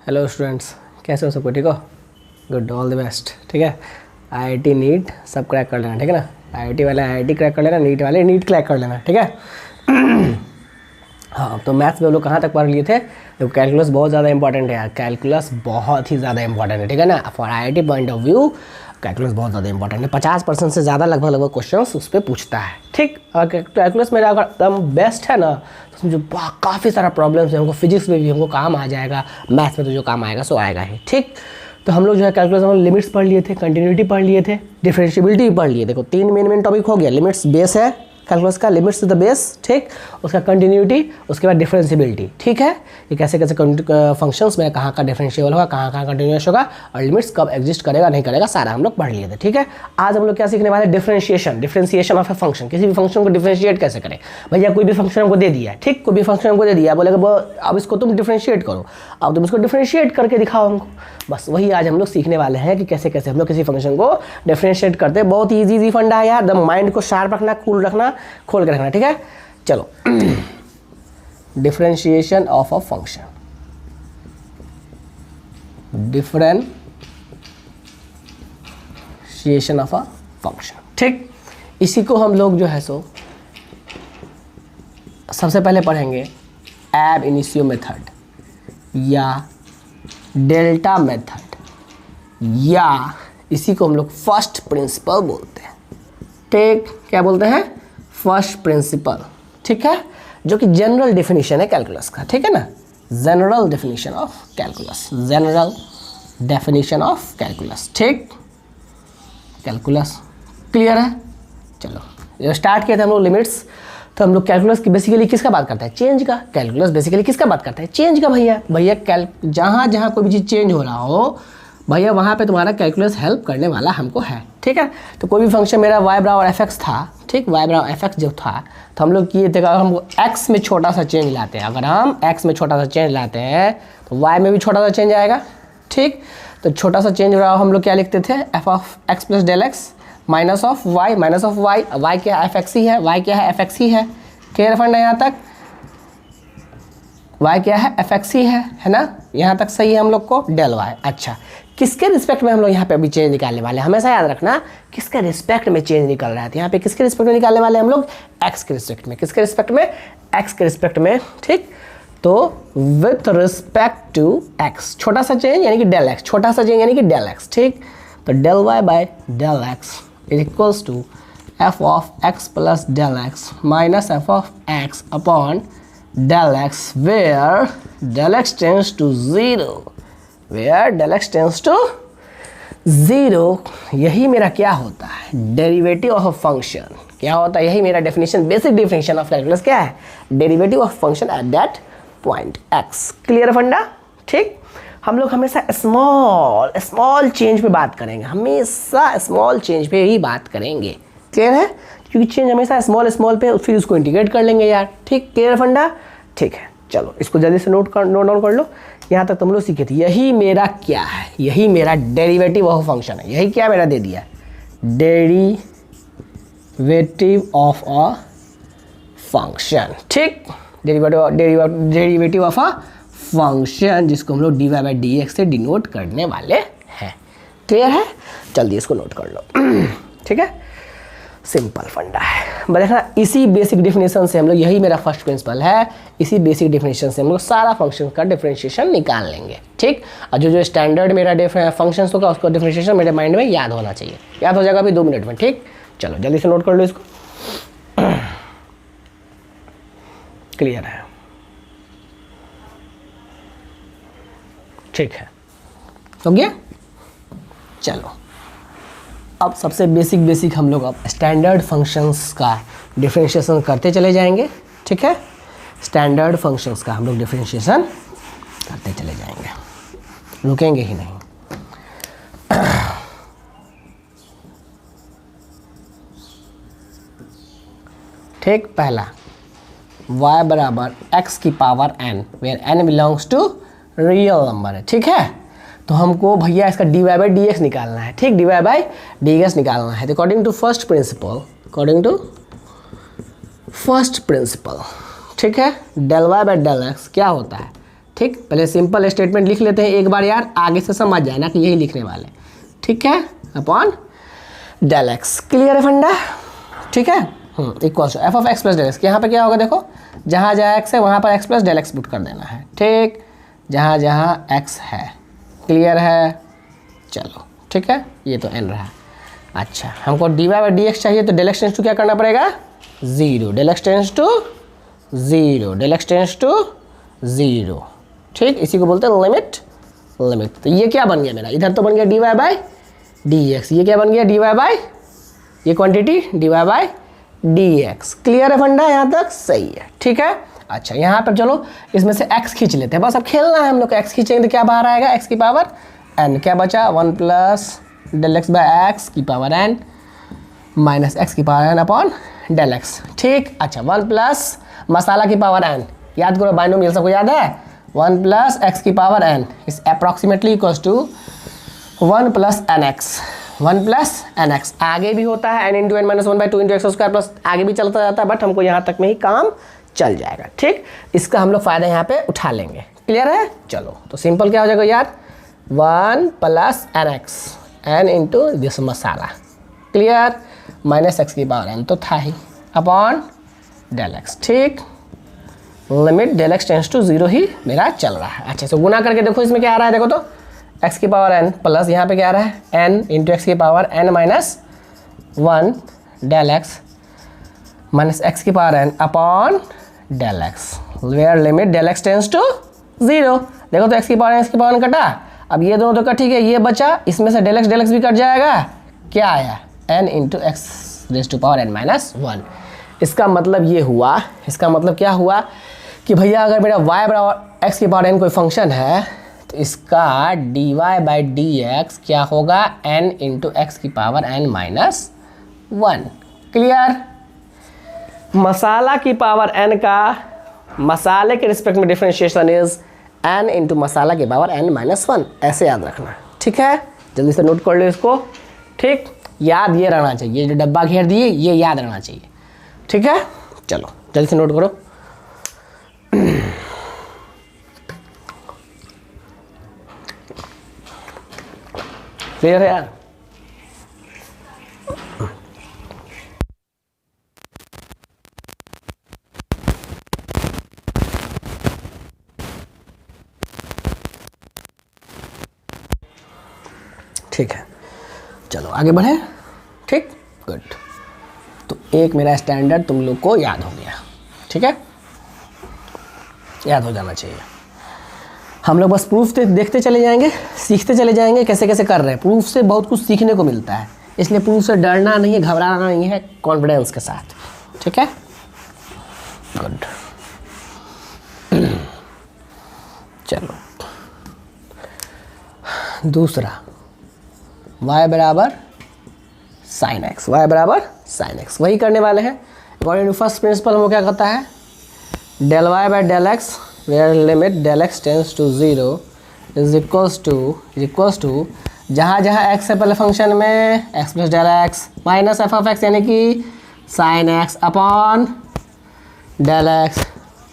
Hello students, कैसे हो? सबको ठीक हो? Good, all the best. ठीक है, आईआईटी नीट सब क्रैक कर लेना, ठीक है ना। आईआईटी वाले आईआईटी क्रैक कर लेना, नीट वाले नीट क्रैक कर लेना, ठीक है। हाँ, तो मैथ्स में हम लोग कहाँ तक पढ़ लिए थे? तो कैलकुलस बहुत ज़्यादा इंपॉर्टेंट है यार, कैलकुलस बहुत ही ज़्यादा इंपॉर्टेंट है, ठीक है ना। For IIT point of view calculus बहुत ज़्यादा इंपॉर्टेंट है। 50% से ज़्यादा लगभग क्वेश्चन उस पर पूछता है, ठीक। और कैलकुलस मेरा अगर एकदम बेस्ट है ना, तो समझो काफ़ी सारा प्रॉब्लम्स है हमको, फिजिक्स में भी हमको काम आ जाएगा, मैथ्स में तो जो काम आएगा सो आएगा ही, ठीक। तो हम लोग जो है कैलकुलस में लिमिट्स पढ़ लिए थे, कंटिन्यूटी पढ़ लिए थे, डिफरेंशिएबिलिटी भी पढ़ लिए। देखो 3 मेन टॉपिक हो गया। लिमिट्स बेस है कैलकुलस का, लिमिट्स इज द बेस, ठीक। उसका कंटिन्यूटी, उसके बाद डिफरेंशिएबिलिटी, ठीक है। ये कैसे कैसे फंक्शंस में कहाँ का डिफरेंशिएबल होगा, कहाँ कहाँ कंटिन्यूस होगा, और लिमिट्स कब एग्जिस्ट करेगा नहीं करेगा, सारा हम लोग पढ़ लिए थे, ठीक है। आज हम लोग क्या सीखने वाले हैं? Differentiation of a function. किसी भी फंक्शन को डिफरेंशिएट कैसे करें? भैया कोई भी फंक्शन हमको दे दिया है, ठीक, कोई भी फंक्शन हमको दे दिया, बोलेगा अब इसको तुम डिफरेंशिएट करो, अब तुम इसको डिफरेंशिएट करके दिखाओ हमको। बस वही आज हम लोग सीखने वाले हैं कि कैसे कैसे हम लोग किसी फंक्शन को डिफरेंशिएट करते हैं। बहुत ईजी फंडा है यार, द माइंड को शार्प रखना, कूल रखना, खोल के रखना, ठीक है। चलो, differentiation of a function, differentiation of a function, ठीक। इसी को हम लोग जो है सो सबसे पहले पढ़ेंगे एब इनिशियो मेथड, या डेल्टा मेथड, या इसी को हम लोग फर्स्ट प्रिंसिपल बोलते हैं, ठीक। क्या बोलते हैं? फर्स्ट प्रिंसिपल, ठीक है, जो कि जनरल डेफिनेशन है कैलकुलस का, ठीक है ना। General definition of calculus, general definition of calculus, ठीक। कैलकुलस क्लियर है? चलो, जो स्टार्ट किया था हम लोग लिमिट्स, तो हम लोग कैलकुलस की बेसिकली किसका बात करता है? चेंज का। कैलकुलस बेसिकली किसका बात करता है? चेंज का। भैया जहाँ जहाँ कोई भी चीज़ चेंज हो रहा हो भैया, वहाँ पे तुम्हारा कैलकुलस हेल्प करने वाला हमको है, ठीक है। तो कोई भी फंक्शन मेरा y बराबर एफ था, ठीक, y बराबर एफ जो था, तो हम लोग किए थे, अगर हम x में छोटा सा चेंज लाते हैं, अगर हम x में छोटा सा चेंज लाते हैं तो y में भी छोटा सा चेंज आएगा, ठीक। तो छोटा सा चेंज रहा हम लोग क्या लिखते थे? F of x plus del x minus of y, minus of y, y क्या है? एफ एक्स ही है, वाई क्या है? एफ एक्स ही है। क्लियर फंड है यहाँ तक? y क्या है? एफ एक्स ही है ना। यहाँ तक सही है हम लोग को? Del y। अच्छा, किसके रिस्पेक्ट में हम लोग यहाँ पे अभी चेंज निकालने वाले हैं? हमेशा याद रखना, किसके रिस्पेक्ट में चेंज निकल रहा है। तो यहाँ पे किसके रिस्पेक्ट में निकालने वाले हैं हम लोग? x के रिस्पेक्ट में। किसके रिस्पेक्ट में? x के रिस्पेक्ट में, ठीक। तो विथ रिस्पेक्ट टू x, छोटा सा चेंज यानी कि डेल x, छोटा सा चेंज यानी कि डेल x, ठीक। तो del y by del x is equals to f of x plus del x minus f of x upon del x where del x tends to 0, where del x tends to 0। यही मेरा क्या होता है? Derivative of a function. क्या होता है? यही मेरा definition, basic definition of calculus क्या है? Derivative of function at that point x। Clear फंडा, ठीक। हम लोग हमेशा स्मॉल चेंज पे बात करेंगे, हमेशा स्मॉल चेंज पे ही बात करेंगे। क्लियर है? क्योंकि चेंज हमेशा स्मॉल पे, फिर उसको इंटीग्रेट कर लेंगे यार, ठीक। क्लियर फंडा, ठीक है। चलो, इसको जल्दी से नोट डाउन कर लो। यहाँ तक तुम लोग सीखे थे। यही मेरा क्या है? यही मेरा डेरिवेटिव ऑफ फंक्शन है। यही क्या मेरा दे दिया? डेरिवेटिव ऑफ अ फंक्शन, ठीक। डेरिवेटिव ऑफ अ फंक्शन, जिसको हम लोग dy बाई dx से डिनोट करने वाले हैं। क्लियर है? जल्दी इसको नोट कर लो, ठीक है। सिंपल फंडा है। देखना, इसी बेसिक डेफिनेशन से हम लोग, यही मेरा फर्स्ट प्रिंसिपल है, इसी बेसिक डेफिनेशन से हम लोग सारा फंक्शन का डिफरेंशिएशन निकाल लेंगे, ठीक। और जो स्टैंडर्ड मेरा फंक्शन होगा उसका डिफरेंशिएशन मेरे माइंड में याद होना चाहिए। याद हो जाएगा अभी 2 मिनट में, ठीक। चलो जल्दी से नोट कर लो इसको। क्लियर है? ठीक है, हो गया। चलो, अब सबसे बेसिक हम लोग अब स्टैंडर्ड फंक्शंस का डिफरेंशिएशन करते चले जाएंगे, ठीक है। स्टैंडर्ड फंक्शंस का हम लोग डिफरेंशिएशन करते चले जाएंगे, रुकेंगे ही नहीं। ठीक, पहला y बराबर x की power n, where n belongs to real number है, ठीक है। तो हमको भैया इसका dy बाई dx निकालना है, ठीक। dy बाई dx निकालना है। अकॉर्डिंग टू फर्स्ट प्रिंसिपल, ठीक है, del y by del x क्या होता है? ठीक, पहले सिंपल स्टेटमेंट लिख लेते हैं एक बार यार, आगे से समझ जाए ना कि यही लिखने वाले, ठीक है, अपॉन डेल एक्स। क्लियर है फंडा, ठीक है। Equal to f of x plus del x. यहाँ पे क्या होगा देखो, जहाँ जहाँ एक्स है वहाँ पर x plus del x put कर देना है, ठीक, जहाँ जहाँ एक्स है। क्लियर है, चलो ठीक है, ये तो एन रहा। अच्छा, हमको d y by d x चाहिए, तो डेल एक्स टेंस टू क्या करना पड़ेगा, 0, del x tends to 0, del x tends to 0, ठीक, इसी को बोलते हैं लिमिट। लिमिट तो ये क्या बन गया मेरा, इधर तो बन गया d y by d x, ये क्या बन गया डी वाई बाई, ये quantity d y by d x. Clear है फंडा, यहाँ तक सही है, ठीक है। अच्छा, यहाँ पर चलो इसमें से x खींच लेते हैं, बस अब खेलना है हम लोग को। x खींचेंगे तो क्या बाहर आएगा, x की पावर n, क्या बचा 1 plus del x by x की पावर n माइनस एक्स की power n upon del x, ठीक। अच्छा, 1 प्लस मसाला की पावर n, याद करो बाइनोमियल, सबको याद है, 1 प्लस एक्स की power n is approximately equals to 1 plus n x, 1 plus n x. आगे भी होता है n into n minus 1 by 2 into x square plus, आगे भी चलता जाता है, बट हमको यहाँ तक में ही काम चल जाएगा, ठीक। इसका हम लोग फ़ायदा यहाँ पे उठा लेंगे। क्लियर है, चलो तो सिंपल क्या हो जाएगा यार, 1 plus n x, n into this मसाला, क्लियर, माइनस एक्स की पावर n तो था ही, अपॉन डेल एक्स, ठीक। Limit del x tends to 0 ही मेरा चल रहा है। अच्छा, तो गुना करके देखो इसमें क्या आ रहा है, देखो तो x की पावर n प्लस यहाँ पे क्या आ रहा है n इंटू एक्स की power n minus 1 del x minus x की power n upon del x, where limit del x tends to 0। देखो तो x की पावर n, x की पावर n कटा, अब ये दोनों तो कट, ठीक है, ये बचा, इसमें से डेल एक्स भी कट जाएगा, क्या आया n into x raise to power n minus 1। इसका मतलब ये हुआ, इसका मतलब क्या हुआ कि भैया अगर मेरा y बराबर x की पावर n कोई फंक्शन है, तो इसका dy बाई डी एक्स क्या होगा, n इंटू एक्स की पावर n माइनस 1। क्लियर, मसाला की पावर n का मसाले के रिस्पेक्ट में डिफरेंशिएशन इज n इंटू मसाला की पावर n माइनस 1, ऐसे याद रखना, ठीक है। जल्दी से नोट कर लो इसको, ठीक, याद ये रहना चाहिए, जो डब्बा घेर दिए ये याद रहना चाहिए, ठीक है। चलो जल्दी से नोट करो। क्लियर है यार, ठीक है, चलो आगे बढ़े, ठीक, गुड। तो एक मेरा स्टैंडर्ड तुम लोग को याद हो गया, ठीक है, याद हो जाना चाहिए। हम लोग बस प्रूफ देखते चले जाएंगे, सीखते चले जाएंगे कैसे कैसे कर रहे हैं। प्रूफ से बहुत कुछ सीखने को मिलता है, इसलिए प्रूफ से डरना नहीं है, घबराना नहीं है, कॉन्फिडेंस के साथ, ठीक है, गुड। चलो दूसरा, y बराबर साइन एक्स, y बराबर साइन एक्स, वही करने वाले हैं। अकॉर्डिंग टू फर्स्ट प्रिंसिपल हम लोग क्या करता है, del y by del x where limit del x tends to 0 is equals to जहाँ जहाँ x है पहले फंक्शन में x plus del x minus f of x, यानी कि sine x upon del x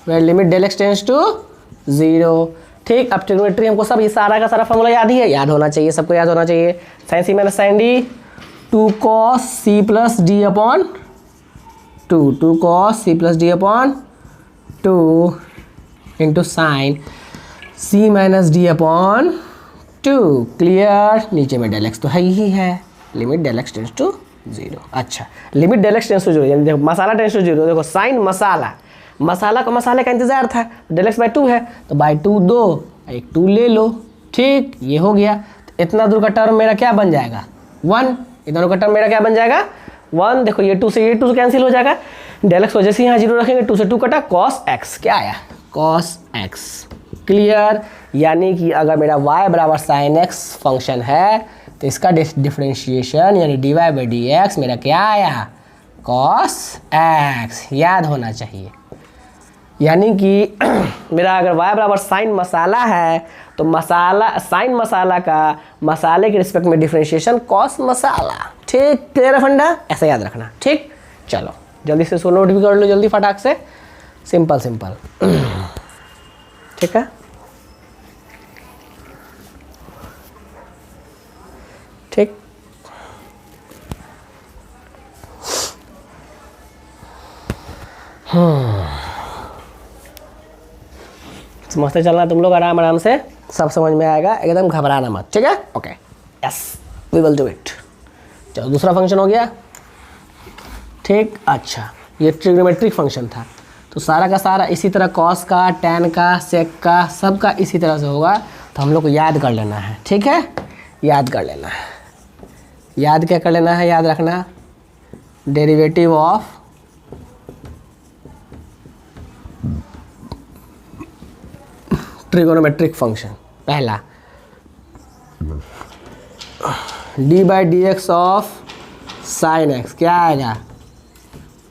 where limit del x tends to 0, ठीक। अब trigonometry हमको सब ये सारा का सारा फॉर्मूला याद ही है, याद होना चाहिए, सबको याद होना चाहिए। Sine c minus sine d 2 cos c plus d upon 2 cos c plus d upon 2 into sine c minus d upon 2। Clear, नीचे में डेल एक्स तो है ही है, limit del x tends to 0। अच्छा, limit del x tends to 0 यानी देखो मसाला tense to 0, देखो साइन मसाला, मसाला को मसाले का इंतजार था, डेल एक्स बाई 2 है तो बाई 2 दो, एक 2 ले लो, ठीक, ये हो गया। तो इतना दूर का टर्म मेरा क्या बन जाएगा 1, इतना दूर का टर्म मेरा क्या बन जाएगा 1। देखो ये 2 से कैंसिल हो जाएगा, डेल एक्स वजह से यहाँ 0 रखेंगे, 2 से 2 कटा, कॉस एक्स क्या आया कॉस एक्स। क्लियर, यानी कि अगर मेरा y बराबर साइन एक्स फंक्शन है तो इसका डिफरेंशिएशन यानी d y by d x मेरा क्या आया कॉस एक्स, याद होना चाहिए। यानी कि मेरा अगर y बराबर साइन मसाला है तो मसाला साइन मसाला का मसाले के रिस्पेक्ट में डिफरेंशिएशन कॉस मसाला, ठीक। क्लियर है फंडा, ऐसा याद रखना, ठीक। चलो जल्दी से इसको नोट भी कर लो, जल्दी फटाक से, सिंपल सिंपल, ठीक है। समझते चलना तुम लोग आराम आराम से, सब समझ में आएगा, एकदम घबराना मत, ठीक है। Okay, yes, we will do it. चलो दूसरा फंक्शन हो गया, ठीक। अच्छा, ये ट्रिग्नोमेट्रिक फंक्शन था, तो सारा का सारा इसी तरह कॉस का, टैन का, सेक का, सब का इसी तरह से होगा, तो हम लोग को याद कर लेना है, ठीक है, याद कर लेना है। याद क्या कर लेना है, याद रखना, डेरिवेटिव ऑफ ट्रिगोनोमेट्रिक फंक्शन। पहला d/dx ऑफ साइन एक्स क्या आएगा,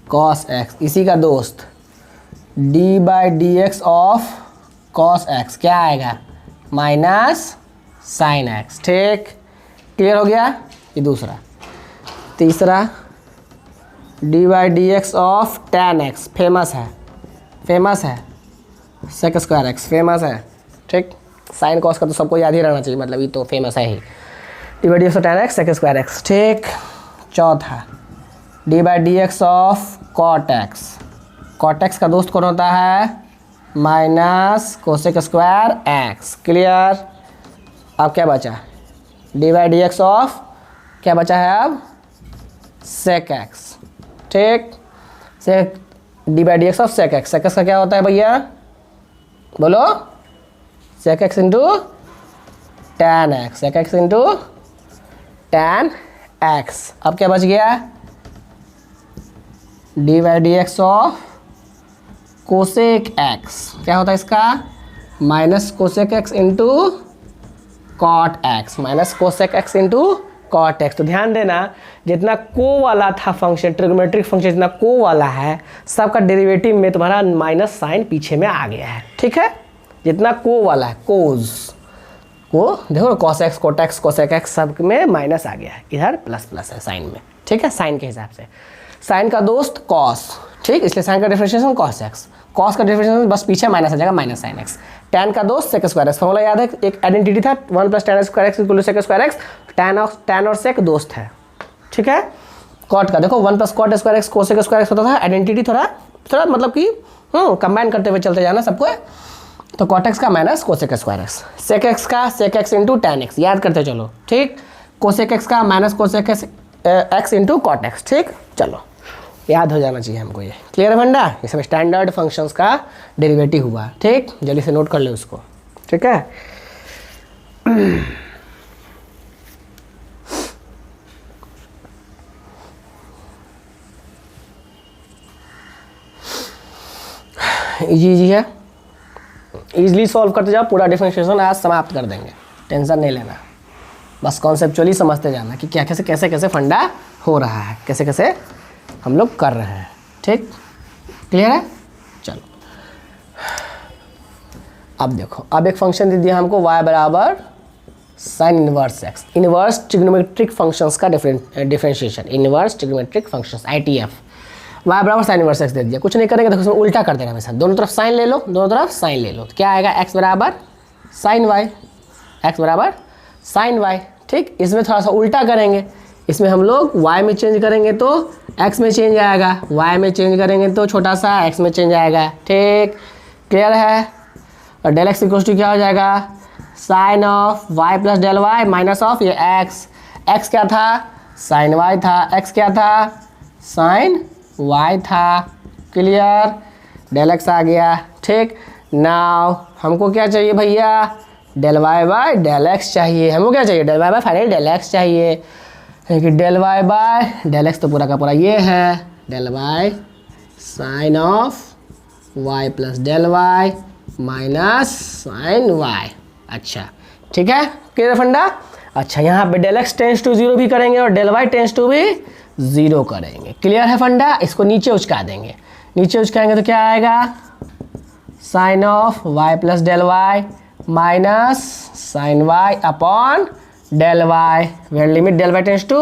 कॉस एक्स, इसी का दोस्त d/dx ऑफ कॉस एक्स क्या आएगा, माइनस साइन एक्स, ठीक। क्लियर हो गया, ये दूसरा। तीसरा d/dx of tan x, famous है, फेमस है, सेक स्क्वायर एक्स, फेमस है, ठीक। साइन कॉस का तो सबको याद ही रहना चाहिए, मतलब ये तो फेमस है ही। d/dx of tan x, sec square x, ठीक। चौथा d/dx of cot x, cot x का दोस्त कौन होता है, minus cosec square x, clear. अब क्या बचा, d/dx ऑफ क्या बचा है अब, सेक एक्स, ठीक। Sec d/dx of sec x, sec x का क्या होता है भैया, बोलो, sec x into tan x, sec x into tan x. अब क्या बच गया, d/dx ऑफ कोसेक एक्स, क्या होता है इसका, minus cosec x into cot x, minus cosec x into cot x. तो ध्यान देना, जितना को वाला था फंक्शन, ट्रिग्नोमेट्रिक फंक्शन जितना को वाला है, सबका डेरिवेटिव में तुम्हारा माइनस साइन पीछे में आ गया है, ठीक है। जितना को वाला है, कोज को देखो, cos x, cot x, cosec x, सब में माइनस आ गया है, इधर प्लस प्लस है साइन में, ठीक है, साइन के हिसाब से। साइन का दोस्त कॉस, ठीक, इसलिए साइन का डिफरेंशिएशन कॉस एक्स, कॉस का डिफरेंशिएशन बस पीछे माइनस आ जाएगा, माइनस साइन एक्स। टैन का दोस्त सेक स्क्वायर एक्स, फॉर्मूला याद है, एक आइडेंटिटी था 1 + tan square x equal to sec square x, tan और सेक दोस्त है, ठीक है। कॉट का देखो 1 + cot square x cosec square x होता था, आइडेंटिटी थोड़ा मतलब कि कंबाइन करते हुए चलते जाना सबको, तो कॉट एक्स का minus cosec square x, sec x का sec x into tan x, याद करते चलो, ठीक। कोसेक एक्स का minus cosec x into cot x, ठीक। चलो याद हो जाना चाहिए हमको, ये क्लियर है फंडा, ये सब स्टैंडर्ड फंक्शंस का डेरिवेटिव हुआ, ठीक। जल्दी से नोट कर ले उसको, ठीक है। इजी है, इजीली सॉल्व करते जाओ, पूरा डिफरेंशिएशन आज समाप्त कर देंगे, टेंशन नहीं लेना, बस कॉन्सेप्चुअली समझते जाना कि क्या कैसे कैसे फंडा हो रहा है, कैसे कैसे हम लोग कर रहे हैं, ठीक। क्लियर है, चलो अब देखो, अब एक फंक्शन दे दिया हमको y बराबर sine inverse x, inverse trigonometric functions का differentiation, inverse trigonometric functions ITF, y बराबर साइन इनवर्स एक्स दे दिया, कुछ नहीं करेंगे, देखो उसमें उल्टा कर देना हमेशा, दोनों तरफ साइन ले लो, दोनों तरफ साइन ले लो, तो क्या आएगा, x बराबर साइन y, x बराबर साइन y, ठीक। इसमें थोड़ा सा उल्टा करेंगे, इसमें हम लोग y में चेंज करेंगे तो x में चेंज आएगा, y में चेंज करेंगे तो छोटा सा x में चेंज आएगा, ठीक। क्लियर है, और डेल एक्स इक्वल टू क्या हो जाएगा, sine of y plus del y minus of ये x क्या था, साइन y था, x क्या था, साइन y था, क्लियर, डेल एक्स आ गया, ठीक। नाउ हमको क्या चाहिए भैया, del y by del x चाहिए, हमको क्या चाहिए, del y by finally del x चाहिए, कि del y by del x तो पूरा का पूरा ये है, del y sine of y plus del y minus sine y, अच्छा ठीक है, क्लियर फंडा। अच्छा यहाँ पे डेल एक्स टेंस टू 0 भी करेंगे और डेल वाई टेंस टू भी 0 करेंगे, क्लियर है फंडा। इसको नीचे उचका देंगे, नीचे उचकाएंगे तो क्या आएगा, sine of y plus del y minus sine y upon del y, where limit del y tends to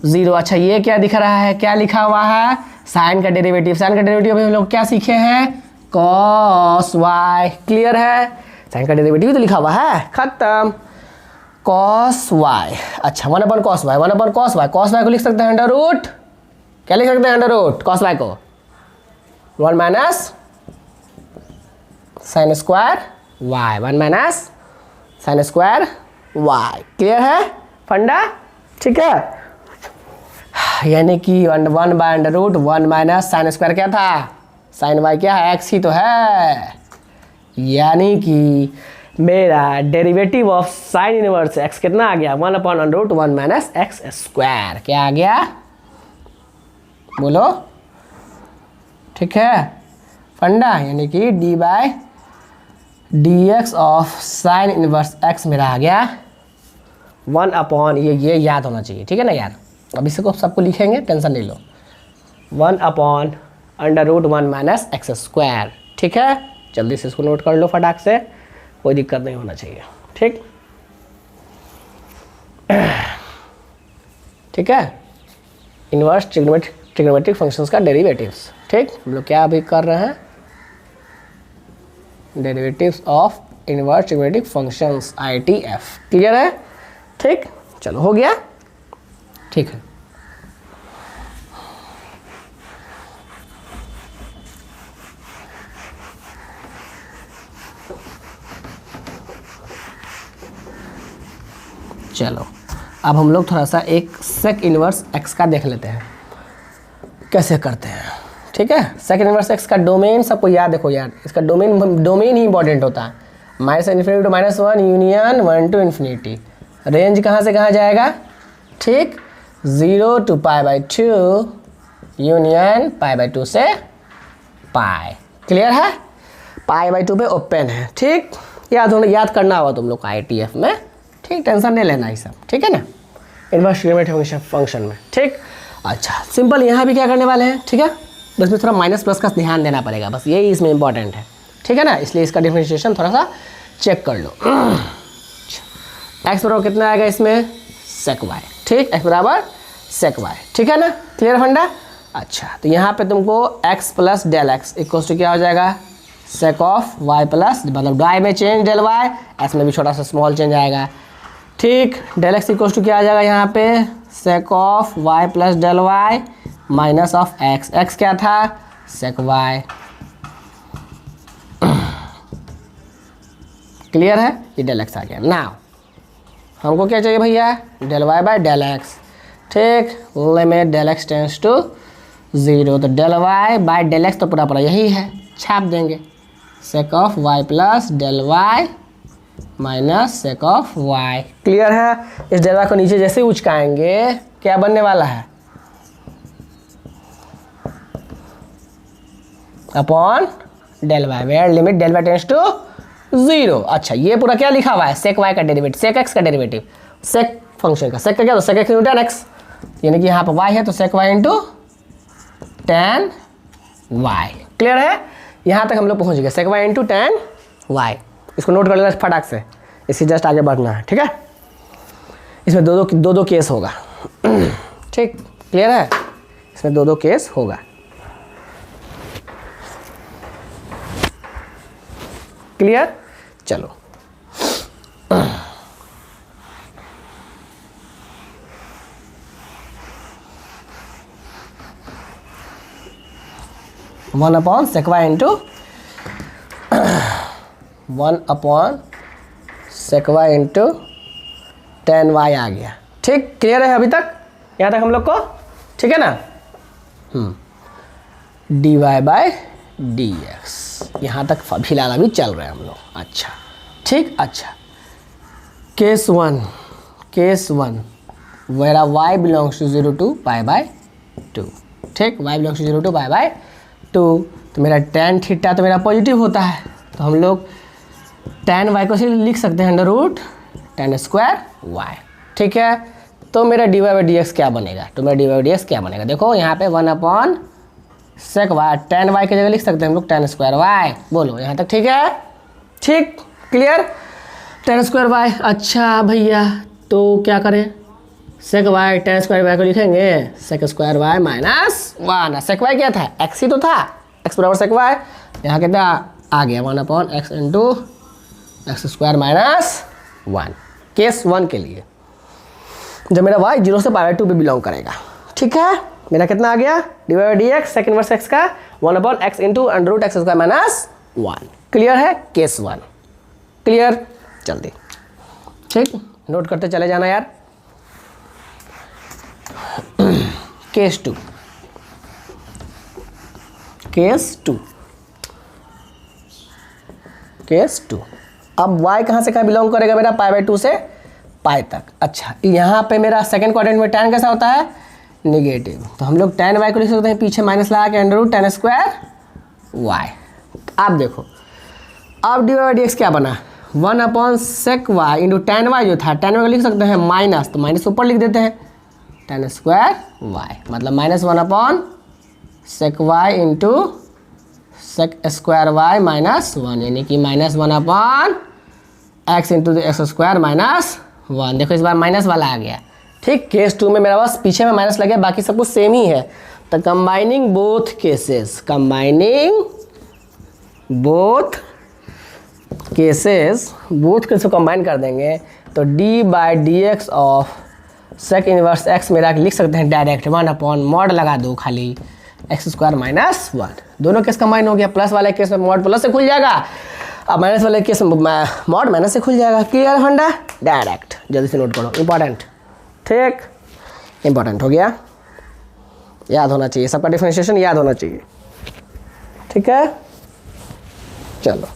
0। अच्छा ये क्या दिख रहा है, क्या लिखा हुआ है, साइन का डेरिवेटिव, साइन का डेरिवेटिव अभी हम लोग क्या सीखे हैं, कॉस वाई, क्लियर है, साइन का डेरिवेटिव तो लिखा हुआ है, खत्म, कॉस वाई। अच्छा 1 upon cos y, 1 upon cos y, cos y को लिख सकते हैं अंडर रूट, क्या लिख सकते हैं अंडर रूट कॉस वाई को, 1 minus sine square y, 1 minus sine square y. Clear है फंडा? ठीक है, यानी कि 1 by under root 1 minus sine square क्या था, साइन वाई क्या है, एक्स ही तो है। यानी कि मेरा derivative of sine inverse x कितना आ गया, 1 upon under root 1 minus x square. क्या आ गया बोलो? ठीक है फंडा, यानी कि d by d x of sine inverse x मेरा आ गया 1 अपॉन, ये याद होना चाहिए, ठीक है ना यार। अब इसको सबको लिखेंगे, टेंशन नहीं लो। 1 upon under root 1 minus x square. ठीक है, जल्दी से इसको नोट कर लो फटाक से, कोई दिक्कत नहीं होना चाहिए। ठीक, ठीक है, इनवर्स ट्रिग्नोमेट्रिक फंक्शंस का डेरिवेटिव्स। ठीक, हम लोग क्या अभी कर रहे हैं, derivatives of inverse trigonometric functions ITF। Clear है? ठीक, चलो हो गया। ठीक है, चलो अब हम लोग थोड़ा सा एक सेक इनवर्स एक्स का देख लेते हैं कैसे करते हैं। ठीक है, सेक इनवर्स एक्स का डोमेन सबको याद, देखो यार इसका डोमेन ही इंपॉर्टेंट होता है। Minus infinity to -1 union 1 to infinity. Range कहाँ से कहाँ जाएगा? ठीक, 0 टू π/2 यूनियन π/2 से पाई। क्लियर है? π/2 पे ओपन है। ठीक, याद करना होगा तुम लोग को ITF में। ठीक, टेंशन नहीं लेना ये सब, ठीक है ना, इनवर्स ट्रिग्नोमेट्रिक फंक्शन में। ठीक, अच्छा सिंपल, यहाँ भी क्या करने वाले हैं, ठीक है, बस में थोड़ा माइनस प्लस का ध्यान देना पड़ेगा, बस यही इसमें इंपॉर्टेंट है। ठीक है ना, इसलिए इसका डिफरेंशिएशन थोड़ा सा चेक कर लो। एक्स बराबर कितना आएगा इसमें, सेक वाई। ठीक, एक्स बराबर सेक वाई। ठीक है ना, क्लियर फंडा? अच्छा, तो यहाँ पे तुमको x plus del x equal to क्या हो जाएगा, सेक ऑफ y प्लस, मतलब y में चेंज डेल y, s में भी छोटा सा स्मॉल चेंज आएगा। ठीक, डेल एक्स इक्वल टू क्या आ जाएगा यहाँ पे, sec of y plus del y minus of x। x क्या था, सेक y। क्लियर है? ये डेल एक्स आ गया। नाउ हमको क्या चाहिए भैया, del y by del x. ठीक, limit del x tends to 0, तो del y by del x तो पूरा यही है, छाप देंगे, sec of y plus del y minus sec of y। Clear है? इस डेल y को नीचे जैसे ही उचकाएंगे क्या बनने वाला है, upon del y, where limit del y tends to 0। अच्छा, ये पूरा क्या लिखा हुआ है, सेक y का डेरिवेटिव, सेक x का डेरिवेटिव, सेक फंक्शन का, सेक का क्या, तो sec x into tan x, यानी कि यहाँ पर y है तो sec y into tan y। Clear है? यहाँ तक हम लोग पहुँच गए, sec y into tan y। इसको नोट कर लेना फटाक से, इससे जस्ट आगे बढ़ना है। ठीक है, इसमें दो केस होगा। ठीक, क्लियर है? इसमें दो केस होगा। क्लियर? चलो one upon sec y into 1 upon sec y into tan y आ गया। ठीक, क्लियर है अभी तक, यहाँ तक हम लोग को? ठीक है ना, dy बाय dx, यहाँ तक फिलहाल अभी चल रहे हैं हम लोग। अच्छा, ठीक, अच्छा, case one where y belongs to 0 to π/2। ठीक, y बिलोंग्स टू 0 टू π/2, तो मेरा tan थीटा तो मेरा पॉजिटिव होता है, तो हम लोग tan y को से लिख सकते हैं under root tan square y। ठीक है, तो मेरा dy बाई डी एक्स क्या बनेगा, तो मेरा dy बाई डी एक्स क्या बनेगा, देखो यहाँ पे 1 upon sec y, tan y की जगह लिख सकते हैं हम लोग tan स्क्वायर y। बोलो यहाँ तक ठीक है? ठीक, क्लियर, tan स्क्वायर y। अच्छा भैया, तो क्या करें, सेक y tan स्क्वायर y को लिखेंगे सेक स्क्वायर y माइनस 1। सेक y क्या था, x ही तो था, x बराबर सेक y, यहाँ कितना आ गया 1 upon x into x square minus 1। Case 1 के लिए जब मेरा y 0 से π/2 पे बिलोंग करेगा। ठीक है, मेरा कितना आ गया, d by d x sec inverse x का 1 upon x into under root x square minus 1। Clear है? केस 1। क्लियर, जल्दी, ठीक, नोट करते चले जाना यार। Case two, case two, case two. अब y कहाँ से कहाँ बिलोंग करेगा मेरा, π/2 से पाई तक। अच्छा, यहाँ पे मेरा सेकंड क्वाड्रेंट में tan कैसा होता है, निगेटिव, तो हम लोग tan y को लिख सकते हैं पीछे माइनस लगा के √tan² y। आप देखो अब dy/dx क्या बना, 1/sec y into tan y जो था, tan y को लिख सकते हैं माइनस, तो माइनस ऊपर लिख देते हैं tan²y, मतलब -1/sec y into sec² y-1, यानी कि -1/x इंटू x² -1। देखो इस बार माइनस वाला आ गया, ठीक। केस टू में मेरा बस पीछे में माइनस लगे, बाकी सब कुछ सेम ही है। तो combining both cases, combining both cases, both case को कंबाइन कर देंगे तो d/dx of sec inverse x मेरा लिख सकते हैं डायरेक्ट 1/mod लगा दो खाली x² -1। दोनों केस कंबाइन हो गया, प्लस वाले केस में मॉड प्लस से खुल जाएगा, अब माइनस वाले केस में मॉड माइनस से खुल जाएगा। क्लियर फंडा, डायरेक्ट, जल्दी से नोट करो, इंपॉर्टेंट, ठीक, इंपॉर्टेंट हो गया, याद होना चाहिए, सबका डिफरेंशिएशन याद होना चाहिए, ठीक है। चलो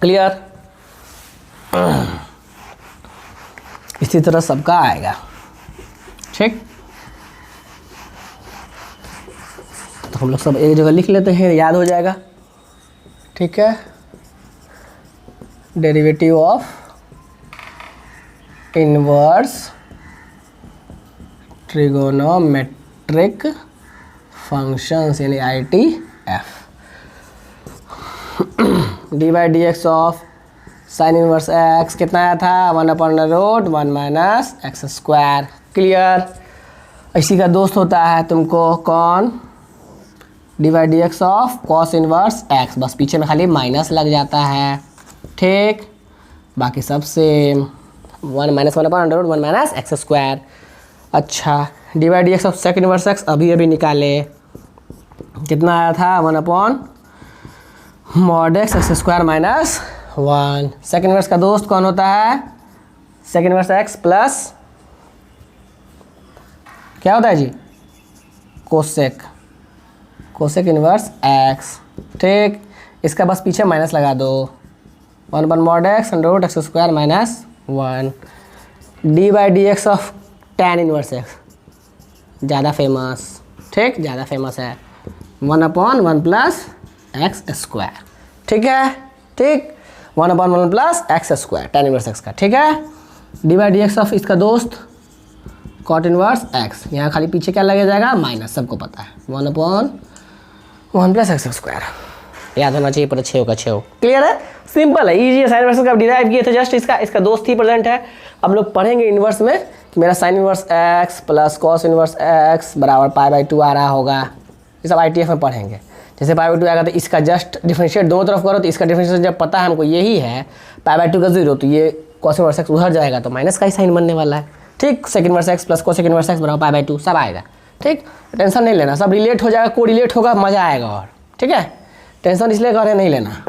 क्लियर, इसी तरह सबका आएगा, ठीक। तो हम लोग सब एक जगह लिख लेते हैं, याद हो जाएगा, ठीक है। Derivative of inverse trigonometric functions यानी ITF, d/dx of sine inverse x कितना आया था, 1/√1 - x²। क्लियर, इसी का दोस्त होता है तुमको कौन, d/dx of cos inverse x, बस पीछे में खाली माइनस लग जाता है, ठीक, बाकी सब सेम, 1/√1 - x²। अच्छा, d/dx of sec inverse x अभी अभी निकाले, कितना आया था, 1/mod x x² -1। Sec inverse का दोस्त कौन होता है, सेक इनवर्स x प्लस क्या होता है जी, कोसेक, कोसेक इनवर्स x, ठीक। इसका बस पीछे माइनस लगा दो, 1/mod x √x² -1। d/dx of tan inverse x, ज़्यादा फेमस, ठीक, ज़्यादा फेमस है, 1/1 + x², ठीक है, ठीक, 1/1 + x² tan इनवर्स x का, ठीक है। d/dx ऑफ इसका दोस्त cot इनवर्स x, यहाँ खाली पीछे क्या लगे जाएगा, माइनस, सबको पता है, 1/1 + x², याद होना चाहिए, पर 6 का 6। क्लियर है, सिंपल है, इजी है। साइन इनवर्स का डिराइव किए थे जस्ट, इसका दोस्त ही प्रेजेंट है। हम लोग पढ़ेंगे इनवर्स में कि मेरा sine inverse x plus cos inverse x बराबर π/2 आ रहा होगा, ये सब ITF में पढ़ेंगे। जैसे π/2 आएगा तो इसका जस्ट डिफरेंशिएट दोनों तरफ करो, तो इसका डिफरेंशिएट जब पता है हमको यही है π/2 का 0, तो ये कॉस इनवर्स x उधर जाएगा तो माइनस का ही साइन बनने वाला है, ठीक। Sec inverse x plus cosec inverse x बराबर π/2 सब आएगा, ठीक, टेंशन नहीं लेना, सब रिलेट हो जाएगा, को रिलेट होगा, मज़ा आएगा और, ठीक है। टेंशन इसलिए कर रहे नहीं लेना,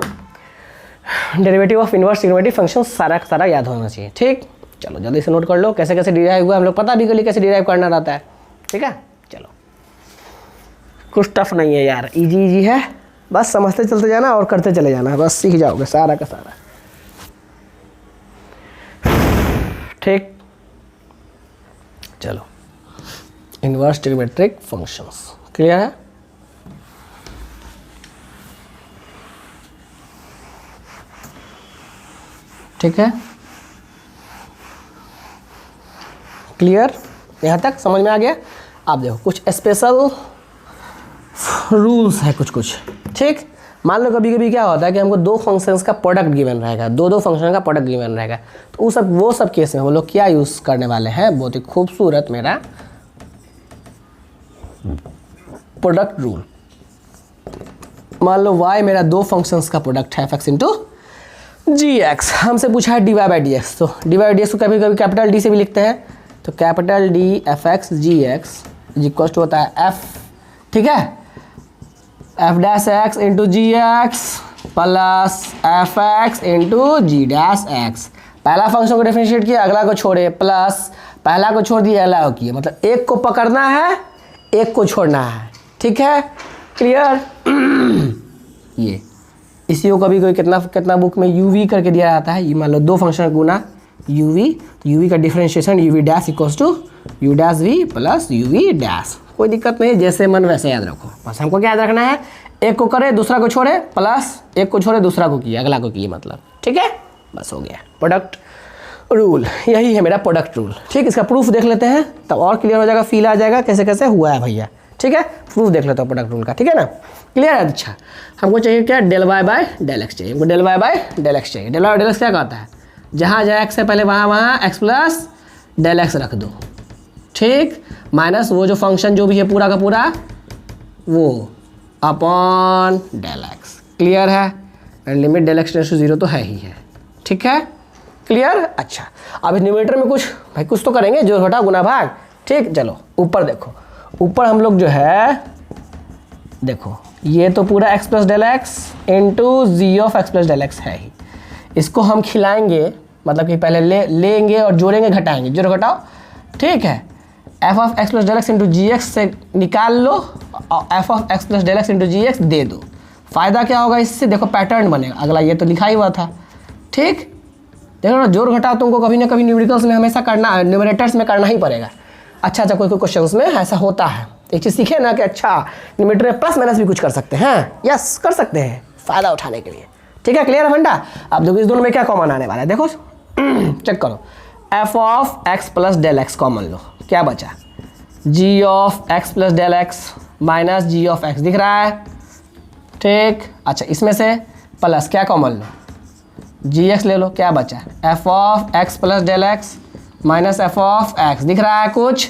derivative of inverse trigonometric function सारा का सारा याद होना चाहिए, ठीक। चलो जल्दी से नोट कर लो कैसे कैसे डिराइव हुआ, हम लोग पता भी कर लिए कैसे डिराइव करना रहता है, ठीक है। चलो कुछ टफ नहीं है यार, इजी इजी है, बस समझते चलते जाना और करते चले जाना, बस सीख जाओगे सारा का सारा, ठीक। चलो इनवर्स ट्रिगोनोमेट्रिक फंक्शंस क्लियर है, ठीक है, क्लियर, यहाँ तक समझ में आ गया। आप देखो कुछ स्पेशल रूल्स है कुछ, ठीक। मान लो कभी कभी क्या होता है कि हमको दो फंक्शंस का प्रोडक्ट गिवन रहेगा, दो फंक्शन का प्रोडक्ट गिवन रहेगा, तो वो सब केस में हम लोग क्या यूज़ करने वाले हैं, बहुत ही खूबसूरत मेरा प्रोडक्ट रूल। मान लो y मेरा दो फंक्शंस का प्रोडक्ट है f(x) इंटू gx, हमसे पूछा है dy/dx, तो dy/dx को कभी कभी कैपिटल D से भी लिखते हैं, तो capital d f x g x is equal to होता है एफ, ठीक है, f dash x into g x plus f x into g dash x. पहला फंक्शन को डिफरेंशिएट किया, अगला को छोड़े, प्लस पहला को छोड़ दिया, अगला को किया, मतलब एक को पकड़ना है, एक को छोड़ना है, ठीक है, क्लियर। ये इसी को कभी कोई कितना बुक में यूवी करके दिया जाता है, ये मान लो दो फंक्शन गुना यूवी, तो यूवी का differentiation u v dash equals to u dash v plus u v dash. कोई दिक्कत नहीं, जैसे मन वैसे याद रखो, बस हमको क्या याद रखना है, एक को करे दूसरा को छोड़े, प्लस एक को छोड़े दूसरा को किया, अगला को किया, मतलब ठीक है, बस हो गया। प्रोडक्ट रूल यही है मेरा प्रोडक्ट रूल, ठीक। इसका प्रूफ देख लेते हैं तब और क्लियर हो जाएगा, फील आ जाएगा कैसे कैसे हुआ है भैया, ठीक है। प्रूफ देख लेते हो प्रोडक्ट रूल का, ठीक है ना, क्लियर है। अच्छा हमको चाहिए क्या, del y by del x चाहिए, हमको del y by del x चाहिए। डेल वाई डेल एक्स क्या कहता है, जहाँ जहाँ एक्स है पहले वहाँ एक्स प्लस डेल एक्स रख दो, ठीक, माइनस वो जो फंक्शन जो भी है पूरा का पूरा वो अपॉन डेल एक्स, क्लियर है। And limit del x tends to 0 तो है ही है, ठीक है, क्लियर। अच्छा अब इस न्यूमरेटर में कुछ भाई कुछ तो करेंगे, जो घटा गुना भाग, ठीक। चलो ऊपर देखो, ऊपर हम लोग जो है देखो ये तो पूरा x plus del x into g of x plus del x है ही, इसको हम खिलाएंगे, मतलब कि पहले लेंगे और जोड़ेंगे घटाएंगे, जोड़ घटाओ, ठीक है। F of x plus del x into g x से निकाल लो और f of x plus del x into g x दे दो। फ़ायदा क्या होगा इससे, देखो पैटर्न बनेगा, अगला ये तो लिखा ही हुआ था, ठीक। देखो ना जोड़ घटाओ तुमको कभी ना कभी न्यूमेरिकल्स में हमेशा करना, न्यूमरेटर्स में करना ही पड़ेगा। अच्छा कोई क्वेश्चंस में ऐसा होता है, एक चीज़ सीखे ना कि अच्छा न्यूमरेटर में प्लस माइनस भी कुछ कर सकते हैं, यस कर सकते हैं फ़ायदा उठाने के लिए, ठीक है, क्लियर है फंडा। अब देखो इस दोनों में क्या कॉमन आने वाला है, देखो चेक करो, f of x plus del x common लो, क्या बचा, g of x plus del x minus g of x दिख रहा है, ठीक। अच्छा इसमें से प्लस क्या कॉमन लो, जी एक्स ले लो, क्या बचा, f of x plus del x minus f of x दिख रहा है कुछ,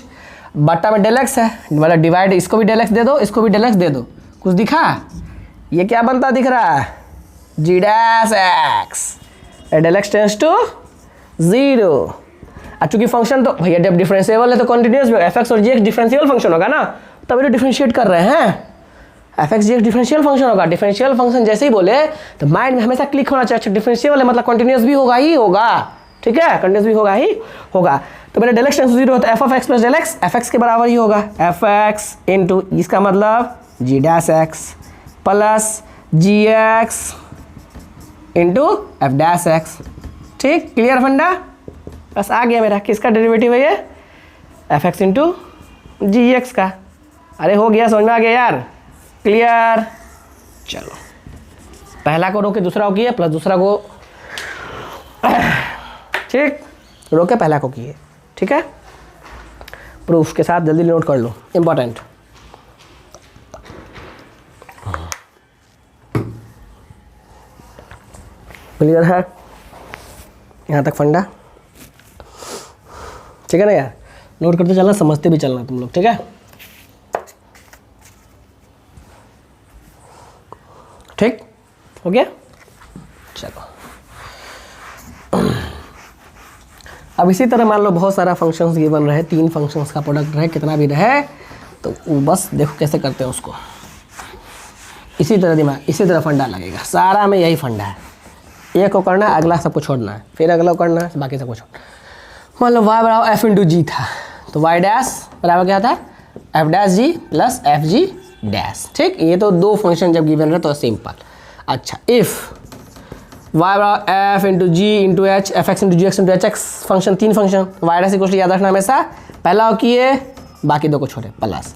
बट्टा में डेल एक्स है, मतलब डिवाइड, इसको भी डेल एक्स दे दो, इसको भी डेल एक्स दे दो, कुछ दिखा, ये क्या बनता दिख रहा है, g dash x, del x tends to 0। अब चूंकि फंक्शन तो भैया जब डिफरेंशिएबल है तो कॉन्टिन्यूस भी, एफ एक्स और जी एक्स डिफरेंशियल फंक्शन होगा ना, तभी तो डिफरेंशिएट कर रहे हैं, f x g x differential function होगा। डिफरेंशियल फंक्शन जैसे ही बोले तो माइंड में हमेशा क्लिक होना चाहिए, अच्छा डिफरेंशियल है मतलब कॉन्टिन्यूस भी होगा ही होगा, ठीक है, कॉन्टिन्यूस भी होगा ही होगा। तो मेरा डेल एक्स टेंड्स टू 0 होता है f of x plus del x, f x के बराबर ही होगा एफ एक्स इंटू इसका मतलब g dash x plus g x into f dash x, ठीक, क्लियर फंडा। बस आ गया मेरा, किसका डेरिवेटिव है ये, f x into g x का। अरे हो गया, समझ में आ गया यार, क्लियर। चलो पहला को रोके दूसरा को किए, प्लस दूसरा को ठीक रोके पहला को किए, ठीक है। प्रूफ के साथ जल्दी नोट कर लो, इंपॉर्टेंट। क्लियर है यहाँ तक फंडा, ठीक है ना यार, नोट करते चलना, समझते भी चलना तुम लोग, ठीक है, ठीक हो गया। चलो अब इसी तरह मान लो बहुत सारा फंक्शंस गिवन रहे, 3 फंक्शंस का प्रोडक्ट रहे, कितना भी रहे, तो बस देखो कैसे करते हैं उसको, इसी तरह दिमाग, इसी तरह फंडा लगेगा, सारा में यही फंडा है, एक को करना है, अगला सबको छोड़ना है, फिर अगला को करना है, बाकी सबको छोड़ना। मान लो y बराबर एफ इंटू जी था, तो y डैश बराबर क्या था, एफ डैश जी प्लस एफ जी डैश, ठीक। ये तो 2 फंक्शन जब गिवन रहे तो सिंपल। अच्छा इफ़ y बराबर f into g into h, f x into g x into h x function, 3 function, y dash equal to याद रखना हमेशा, पहला को किए बाकी 2 को छोड़े, प्लस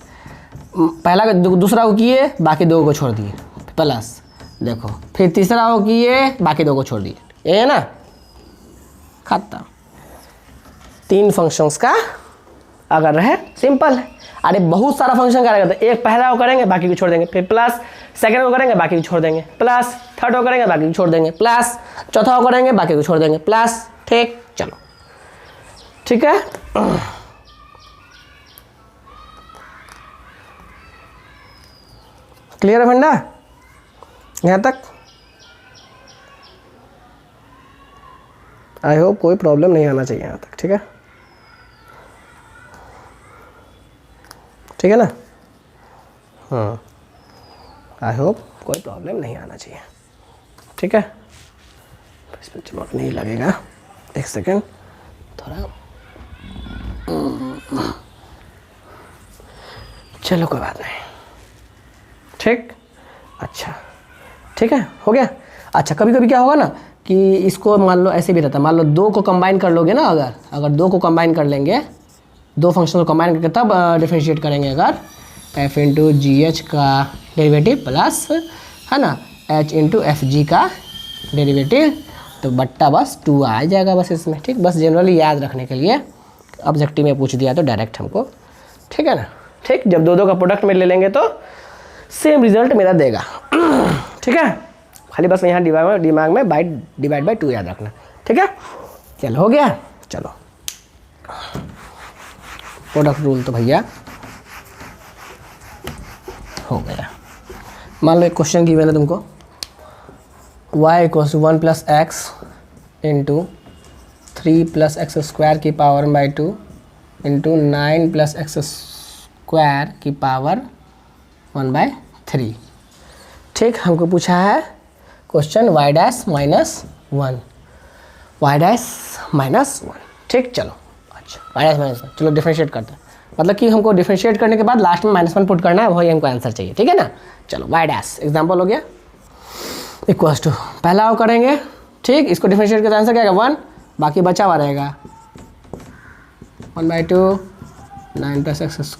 पहला को दूसरा को किए बाकी 2 को छोड़ दिए, प्लस देखो फिर तीसरा को किए बाकी 2 को छोड़ दिए, ये है ना, खत्म। 3 फंक्शंस का अगर रहे सिंपल है। अरे बहुत सारा फंक्शन का रहेगा तो एक पहला को करेंगे बाकी को छोड़ देंगे, फिर प्लस सेकंड को करेंगे बाकी को छोड़ देंगे, प्लस थर्ड को करेंगे बाकी को छोड़ देंगे, प्लस चौथा को करेंगे बाकी को छोड़ देंगे, प्लस, ठीक। चलो ठीक है, क्लियर है फंडा यहाँ तक। आई होप कोई प्रॉब्लम नहीं आना चाहिए यहाँ तक, ठीक है। ठीक है ना। हाँ, आई होप कोई प्रॉब्लम नहीं आना चाहिए, ठीक है। इसमें चमक नहीं लगेगा, एक सेकेंड, थोड़ा चलो कोई बात नहीं, ठीक। अच्छा ठीक है, हो गया। अच्छा कभी कभी क्या होगा ना कि इसको मान लो ऐसे भी रहता है, मान लो दो को कंबाइन कर लोगे ना, अगर दो को कंबाइन कर लेंगे, दो फंक्शन को कंबाइन करके तब डिफरेंशिएट करेंगे, अगर f इंटू जी एच का डेरिवेटिव प्लस है ना h इंटू एफ जी का डेरिवेटिव, तो बट्टा बस 2 आ जाएगा बस इसमें, ठीक। बस जनरली याद रखने के लिए, ऑब्जेक्टिव में पूछ दिया तो डायरेक्ट हमको, ठीक है ना, ठीक। जब दो का प्रोडक्ट में ले लेंगे तो सेम रिजल्ट मेरा देगा, ठीक है। खाली बस यहाँ दिमाग में डिवाइड बाई 2 याद रखना, ठीक है। चलो हो गया, चलो प्रोडक्ट रूल तो भैया हो गया। मान लो एक क्वेश्चन गिवन है तुमको, y equals to 1 plus x into 3 plus x square की power 1/2 into 9 plus x square की पावर 1/3, ठीक। हमको पूछा है question y dash minus 1, y dash minus 1, ठीक। चलो अच्छा y डैश माइनस 1, चलो डिफरेंशिएट करते हैं, मतलब कि हमको डिफरेंशिएट करने के बाद लास्ट में -1 पुट करना है, वही हमको आंसर चाहिए, ठीक है ना। चलो y डैश एग्जाम्पल हो गया इक्वल्स टू, पहला वो करेंगे, ठीक। इसको डिफरेंशिएट करते आंसर क्या आएगा 1, बाकी बचा हुआ रहेगा 1/2 9 प्लस एक्स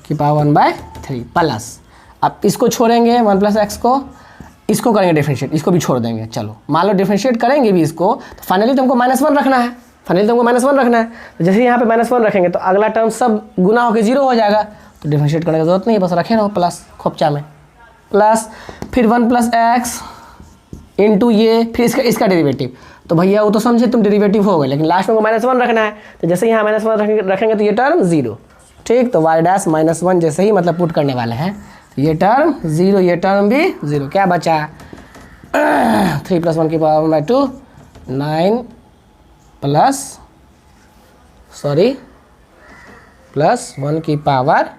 की पावर 1/3 प्लस, अब इसको छोड़ेंगे 1 प्लस एक्स को, इसको करेंगे डिफरेंशिएट, इसको भी छोड़ देंगे। चलो मान लो डिफरेंशिएट करेंगे भी इसको, तो फाइनली तो हमको -1 रखना है, तो जैसे यहाँ पे -1 रखेंगे तो अगला टर्म सब गुना होकर 0 हो जाएगा, तो डिफरेंशिएट करने की जरूरत नहीं, बस रखे रहो प्लस खोपचा में, प्लस फिर 1 प्लस एक्स इंटू ये, फिर इसका डेरिवेटिव, तो भैया वो तो समझे तुम डेरिवेटिव हो गए, लेकिन लास्ट में -1 रखना है, तो जैसे यहाँ -1 रखेंगे तो ये टर्म 0, ठीक। तो y डैश -1 जैसे ही मतलब पुट करने वाले हैं, तो ये टर्म 0, ये टर्म भी 0, क्या बचा 3 प्लस 1 की पावर 1/2 9 प्लस 1 की पावर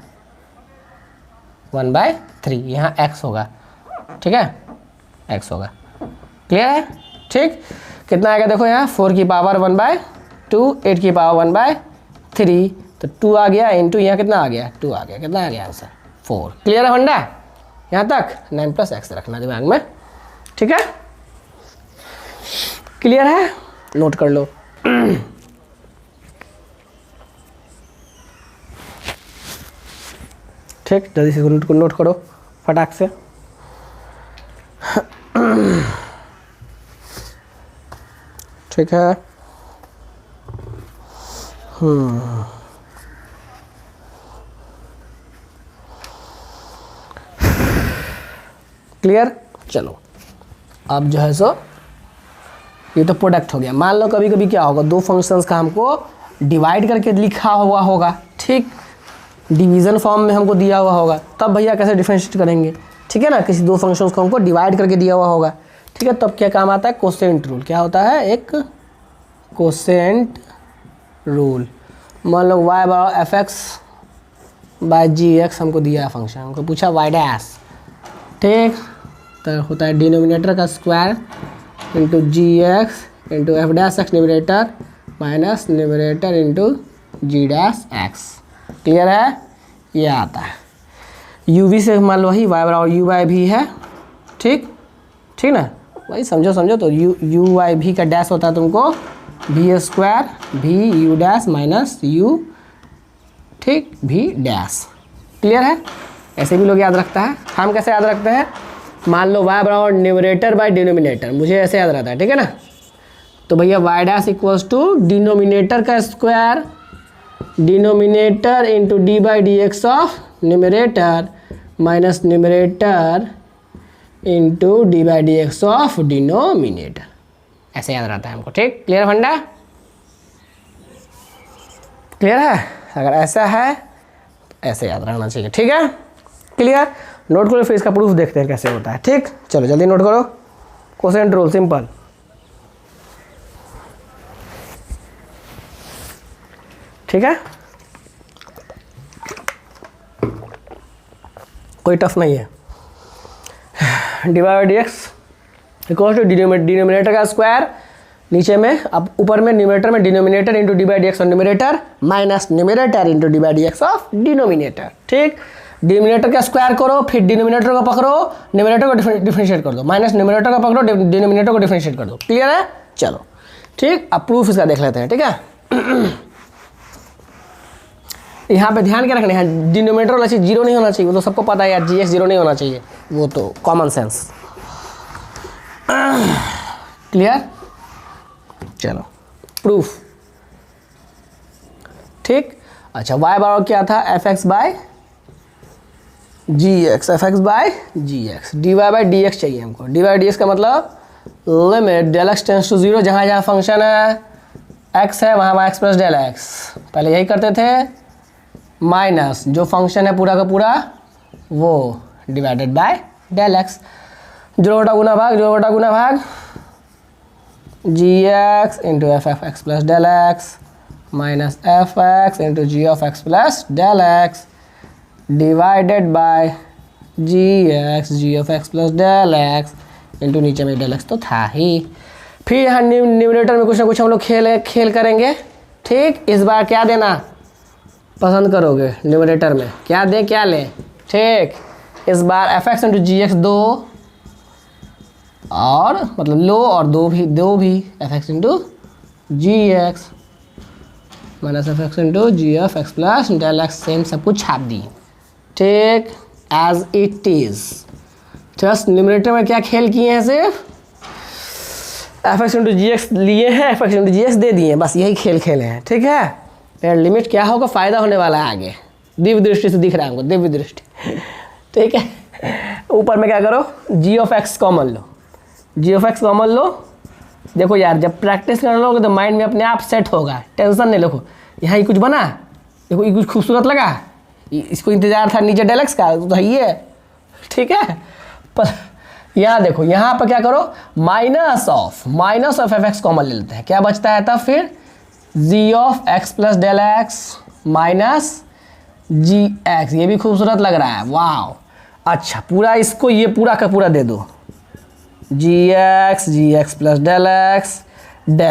1/3, यहाँ x होगा, ठीक है, x होगा, क्लियर है, ठीक। कितना आएगा देखो यहाँ 4 की पावर 1/2 8 की पावर 1/3, तो 2 आ गया इंटू यहाँ कितना आ गया 2 आ गया, कितना आ गया आंसर 4, क्लियर है फंडा, यहाँ तक 9 प्लस एक्स रखना दिमाग में, ठीक है, क्लियर है, नोट कर लो। ठीक, जल्दी से नोट करो फटाक से। ठीक है, क्लियर। चलो अब जो है सो ये तो प्रोडक्ट हो गया। मान लो कभी कभी क्या होगा, दो फंक्शंस का हमको डिवाइड करके लिखा हुआ होगा, ठीक, डिवीज़न फॉर्म में हमको दिया हुआ होगा, तब भैया कैसे डिफरेंशिएट करेंगे, ठीक है ना। किसी दो फंक्शंस को हमको डिवाइड करके दिया हुआ होगा, ठीक है, तब क्या काम आता है, कोसेंट रूल। क्या होता है, एक कोसेंट रूल। मान लो y बराबर fx/gx हमको दिया है फंक्शन, हमको पूछा y डैश, ठीक, तो होता है डिनोमिनेटर का square into g x into f dash x numerator minus numerator into g dash x, clear है, ये आता है। यू वी से मान लो वही y बराबर यू वाई भी है, ठीक, ठीक ना, वही समझो तो यू वाई भी का डैश होता है तुमको भी स्क्वायर भी यू डैश माइनस यू, ठीक, भी डैश, क्लियर है। ऐसे भी लोग याद रखता है, हम कैसे याद रखते हैं, मान लो y बराबर न्यूमरेटर बाय डिनोमिनेटर, मुझे ऐसे याद रहता है, ठीक है ना। तो भैया y dash equals to denominator का square denominator into d by d x of numerator minus numerator into d by d x of denominator, ऐसे याद रहता है हमको, ठीक, क्लियर फंडा, क्लियर है। अगर ऐसा है ऐसे याद रखना चाहिए, ठीक है, क्लियर। नोट करो, फिर इसका प्रूफ देखते हैं कैसे होता है, ठीक। चलो जल्दी नोट करो, कोसेंट रूल सिंपल, ठीक है। कोई टफ नहीं है। Divide by d x equal to denominator का स्क्वायर, नीचे में अब ऊपर में न्यूमरेटर में denominator into d by d x of numerator minus numerator into d by d x of denominator. ठीक, डिनोमिनेटर का स्क्वायर करो, फिर डिनोमिनेटर को पकड़ो, न्यूमरेटर को डिफरेंशिएट कर दो, माइनस न्यूमरेटर को पकड़ो, डिनोमिनेटर को डिफरेंशिएट कर दो। क्लियर है? चलो ठीक, अब प्रूफ इसका देख लेते हैं। ठीक है, यहाँ पे ध्यान क्या रखना है, डिनोमिनेटर वाला चीज़ जीरो नहीं होना चाहिए, वो तो सबको पता है यार, जी एक्स जीरो नहीं होना चाहिए, वो तो कॉमन सेंस। क्लियर? चलो प्रूफ। ठीक, अच्छा वाई बार क्या था, f x by g x, f x by g x, d y by d x चाहिए हमको। डी वाई डी एक्स का मतलब limit del x tends to zero, जहाँ जहाँ फंक्शन है एक्स है वहाँ वहाँ एक्स प्लस डेल एक्स, पहले यही करते थे, माइनस जो फंक्शन है पूरा का पूरा वो डिवाइडेड बाय डेल एक्स, जोड़ घटा गुना भाग, जोड़ घटा गुना भाग, g x into f f x plus del x minus f x into g of x plus del x divided by g of x plus del x into नीचे में डेल एक्स तो था ही। फिर यहाँ न्यूमरेटर में कुछ ना कुछ हम लोग खेल करेंगे। ठीक, इस बार क्या देना पसंद करोगे न्यूमरेटर में, क्या दें क्या लें? ठीक, इस बार f x into g x दो और मतलब लो और दो भी f x into g x minus f x into g of x plus del x, same सब कुछ छाप दी। ठीक, as it is. Just numerator में क्या खेल किए हैं, सिर्फ f x into g x लिए हैं, f x into g x दे दिए हैं, बस यही खेल खेले हैं। ठीक है, यार लिमिट क्या होगा, फ़ायदा होने वाला है आगे, दिव्य दृष्टि से दिख रहा है हमको, दिव्य दृष्टि। ठीक है, ऊपर में क्या करो, जी ऑफ एक्स कॉमन लो, जी ऑफ एक्स कॉमन लो। देखो यार जब प्रैक्टिस कर लोगे तो माइंड में अपने आप सेट होगा, टेंशन नहीं। देखो यहाँ ये कुछ बना, देखो ये कुछ खूबसूरत लगा, इसको इंतजार था नीचे डेल एक्स का तो ये। ठीक है, पर यहाँ देखो, यहाँ पर क्या करो, minus of f x common ले लेते हैं, क्या बचता है तब फिर g of x plus del x minus g x, ये भी खूबसूरत लग रहा है, वाह। अच्छा पूरा इसको ये पूरा का पूरा दे दो, g x plus del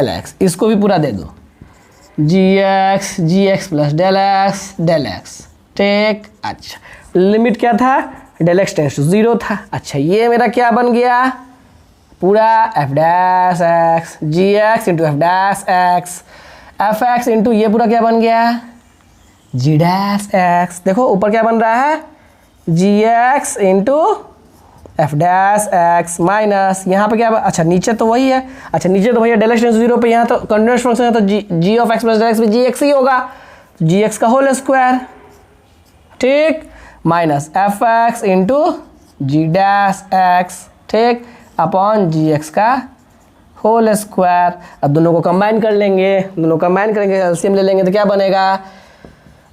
x, इसको भी पूरा दे दो, g x plus del x. ठीक, अच्छा लिमिट क्या था, del x tends to zero था। अच्छा ये मेरा क्या बन गया, पूरा f dash x g x into f dash x, f x into ये पूरा क्या बन गया, जी डैश एक्स। देखो ऊपर क्या बन रहा है, g x into f dash x minus यहाँ पे क्या, अच्छा नीचे तो वही है, अच्छा नीचे तो भैया डेल एक्स टेंस जीरो पे, यहाँ तो कंटिन्यूअस फंक्शन है तो g of x plus del x भी जी एक्स ही होगा, जी एक्स का होल स्क्वायर। ठीक, minus f x into g dash x, ठीक, अपॉन जी एक्स का होल स्क्वायर। अब दोनों को कंबाइन कर लेंगे, दोनों कंबाइन करेंगे, एलसीएम ले लेंगे तो क्या बनेगा,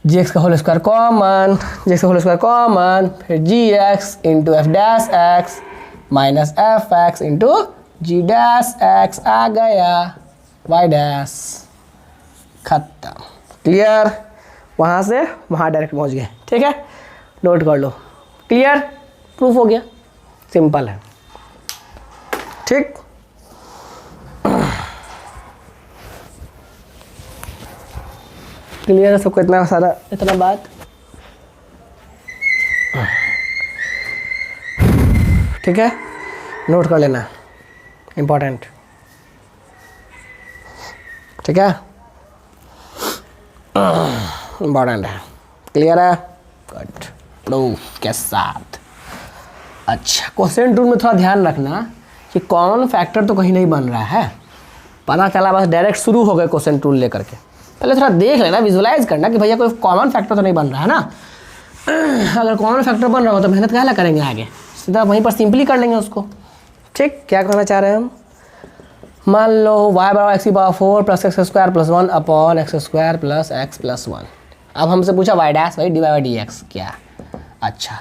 जी एक्स का whole square common, g x का होल स्क्वायर कॉमन, फिर g x into f dash x minus f x into g dash x आ गया, वाई डैश, खत्म। क्लियर, वहाँ से वहाँ डायरेक्ट पहुँच गए। ठीक है, नोट कर लो, क्लियर, प्रूफ हो गया, सिंपल है। ठीक, क्लियर है सबको, इतना सारा इतना बात। ठीक है, नोट कर लेना, इम्पोर्टेंट। ठीक है, इम्पोर्टेंट है, क्लियर है, गुड, प्रूफ के साथ। अच्छा क्वेश्चन टूल में थोड़ा ध्यान रखना कि कॉमन फैक्टर तो कहीं नहीं बन रहा है, पता चला बस डायरेक्ट शुरू हो गए क्वेश्चन टूल लेकर के, पहले थोड़ा देख लेना, विजुलाइज करना कि भैया कोई कॉमन फैक्टर तो नहीं बन रहा है ना। अगर कॉमन फैक्टर बन रहा हो तो मेहनत क्या करेंगे आगे, सीधा वहीं पर सिंपली कर लेंगे उसको। ठीक, क्या करना चाह रहे हैं हम, मान लो y बराबर एक्स की power 4 plus x square plus 1 upon x square plus x plus 1। अब हमसे पूछा y डैश भाई डी वाई डी एक्स क्या। अच्छा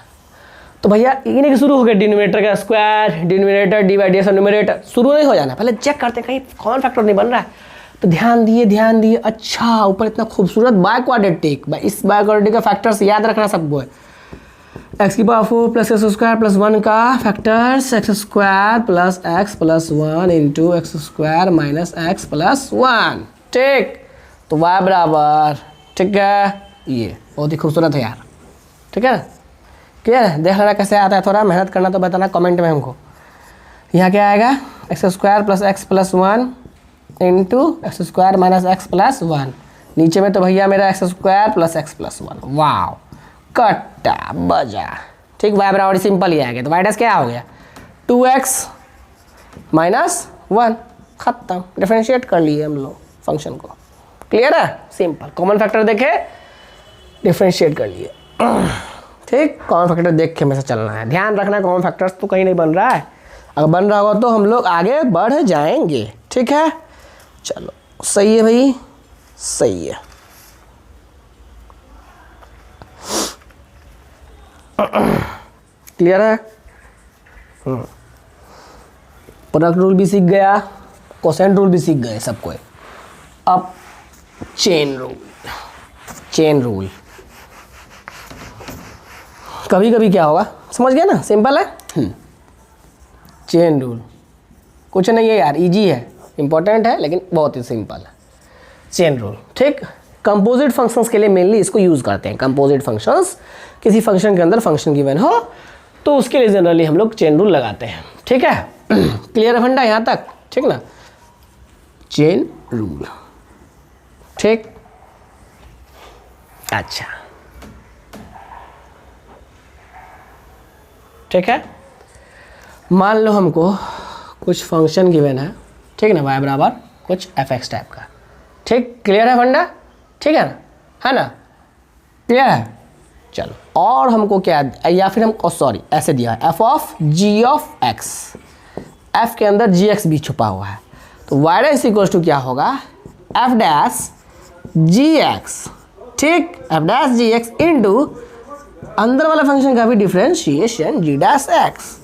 तो भैया इन्हीं के शुरू हो गए, डिनोमिनेटर का square, denominator d y d x, numerator शुरू नहीं हो जाना, पहले चेक करते कहीं कॉमन फैक्टर नहीं बन रहा है। तो ध्यान दिए। अच्छा ऊपर इतना खूबसूरत बाय क्वाड्रेटिक, इस बाय क्वाड्रेटिक का फैक्टर्स याद रखना सबको है, एक्स की power 4 plus x square plus 1 का factors x square plus 1 into x square minus x plus 1। ठीक, तो y बराबर, ठीक है, ये बहुत ही खूबसूरत है यार। ठीक है, क्लियर है? देख लेना कैसे आता है, थोड़ा मेहनत करना तो बताना कमेंट में हमको। यहाँ क्या आएगा, x square plus x plus 1 into x square minus x plus 1। नीचे में तो भैया मेरा x square plus x plus 1। वाह, कट्टा बजा। ठीक, वाई बराबर सिंपल ही आएगा। तो वाई डैश क्या हो गया, 2x माइनस 1, खत्म। डिफरेंशिएट कर लिए हम लोग फंक्शन को। क्लियर है, सिंपल। कॉमन फैक्टर देखे, डिफरेंशिएट कर लिए। ठीक, कॉमन फैक्टर देख के हमेशा चलना है, ध्यान रखना है कॉमन फैक्टर्स तो कहीं नहीं बन रहा है, अगर बन रहा होगा तो हम लोग आगे बढ़ जाएंगे। ठीक है, चलो सही है भाई, सही है। क्लियर है, प्रोडक्ट रूल भी सीख गया, कोसेंट रूल भी सीख गए सबको। अब चेन रूल, चेन रूल कभी कभी क्या होगा, समझ गया ना, सिंपल है। चेन रूल कुछ नहीं है यार, इजी है, इंपॉर्टेंट है लेकिन बहुत ही सिंपल है। चेन रूल, ठीक, कंपोजिट फंक्शंस के लिए मेनली इसको यूज़ करते हैं। कंपोजिट फंक्शंस, किसी फंक्शन के अंदर फंक्शन गिवन हो तो उसके लिए जनरली हम लोग चेन रूल लगाते हैं। ठीक है, क्लियर है फंडा यहाँ तक, ठीक ना, चेन रूल। ठीक, अच्छा, ठीक है, मान लो हमको कुछ फंक्शन गिवन है, ठीक ना, y बराबर कुछ fx टाइप का। ठीक, क्लियर है फंडा, ठीक है ना, है ना, क्लियर है। चलो, और हमको क्या, या फिर हम सॉरी ऐसे दिया है f of g of x, f के अंदर gx भी छुपा हुआ है, तो y डैश इक्वल टू क्या होगा, f डैश gx। ठीक, f डैश gx इंटू अंदर वाला फंक्शन का भी डिफरेंशिएशन g डैश x।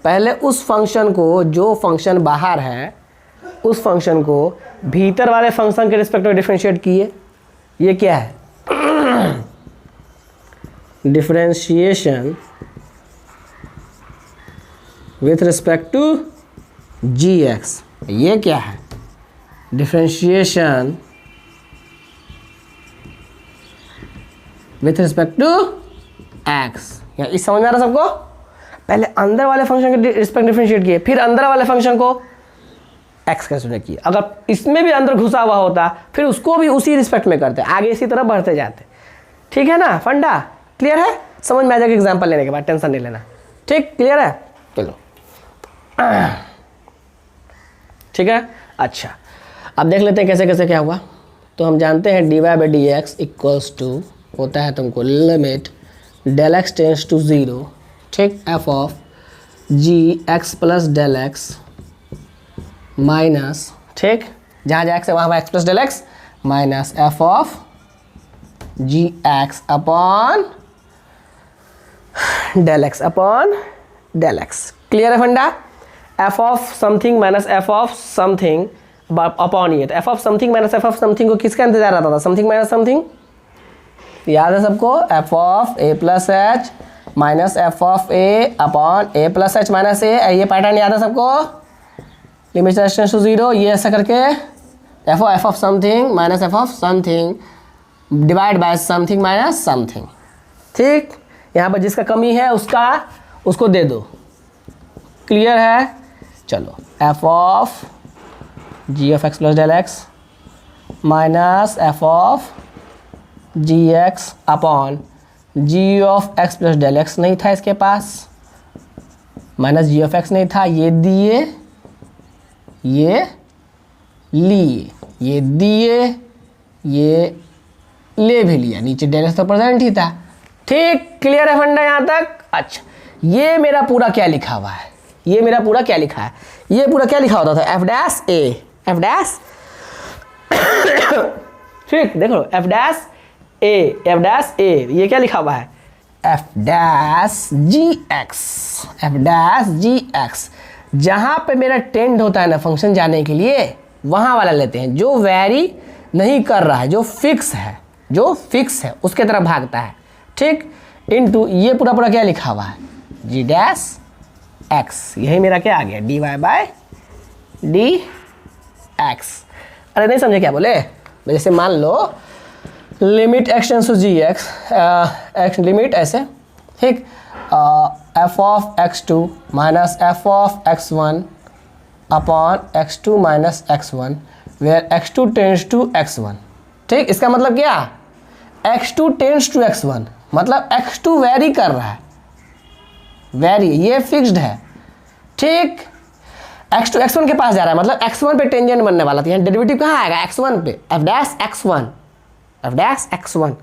पहले उस फंक्शन को, जो फंक्शन बाहर है उस फंक्शन को भीतर वाले फंक्शन के रिस्पेक्ट में डिफरेंशिएट किए। ये क्या है, differentiation with respect to gx। ये क्या है, differentiation with respect to x। इस समझ में आ रहा सबको, पहले अंदर वाले फंक्शन के रिस्पेक्ट डिफरेंशिएट किए, फिर अंदर वाले फंक्शन को x के रिस्पेक्ट किए। अगर इसमें भी अंदर घुसा हुआ होता फिर उसको भी उसी रिस्पेक्ट में करते, आगे इसी तरह बढ़ते जाते। ठीक है ना फंडा, क्लियर है, समझ में आ जाएगा एग्जाम्पल लेने के बाद, टेंशन नहीं लेना। ठीक, क्लियर है, चलो ठीक है। अच्छा, अब देख लेते हैं कैसे कैसे क्या हुआ। तो हम जानते हैं dy by d x equals to होता है तुमको limit del x tends to 0, ठीक, f of g x plus del x minus, ठीक, जहाँ जहाँ एक्स है वहाँ x plus del x minus f of g x upon del x upon del x. Clear है funda, f of something minus f of something upon ये, तो f of something minus f of something को किसका इंतजार आता था, something minus something, याद है सबको, f of a plus H minus f of a upon a plus H minus a। ये पैटर्न याद है सबको, लिमिट टेंस टू 0, ये ऐसा करके f of something minus f of something divide by something minus something. ठीक, यहाँ पर जिसका कमी है उसको दे दो। क्लियर है, चलो, f of g of x plus del x minus f of g x upon g of x plus del x नहीं था इसके पास, माइनस जी ऑफ एक्स नहीं था, ये दिए, ये लिए, ये दिए, ये ले भी लिया, नीचे डेल एक्स तो प्रेजेंट ही था। ठीक, क्लियर है फंडा यहाँ तक। अच्छा, ये मेरा पूरा क्या लिखा हुआ है, ये मेरा पूरा क्या लिखा है, ये पूरा क्या लिखा होता था, एफ डैश ए, एफ डैश ठीक, देखो एफ डैश ए, एफ डैश ए, ये क्या लिखा हुआ है, f dash g x, f dash g x. जहाँ पे मेरा टेंड होता है ना फंक्शन जाने के लिए, वहाँ वाला लेते हैं, जो वेरी नहीं कर रहा है, जो फिक्स है, जो फिक्स है उसके तरफ भागता है। ठीक, इनटू ये पूरा पूरा क्या लिखा हुआ है, जी डैश एक्स, यही मेरा क्या आ गया, d y by d x. अरे नहीं समझे क्या बोले, जैसे मान लो limit x tends to g x, limit ऐसे, ठीक, f of x two minus f of x one upon x two minus x one where x two tends to x one. ठीक, इसका मतलब क्या, x two tends to x one, मतलब x two vary कर रहा है, very ये fixed है। ठीक, एक्स टू एक्स वन के पास जा रहा है, मतलब एक्स वन पे टेंजेंट बनने वाला था, यहाँ डेरिवेटिव कहाँ आएगा, एक्स वन पे, f dash x one, f dash x one.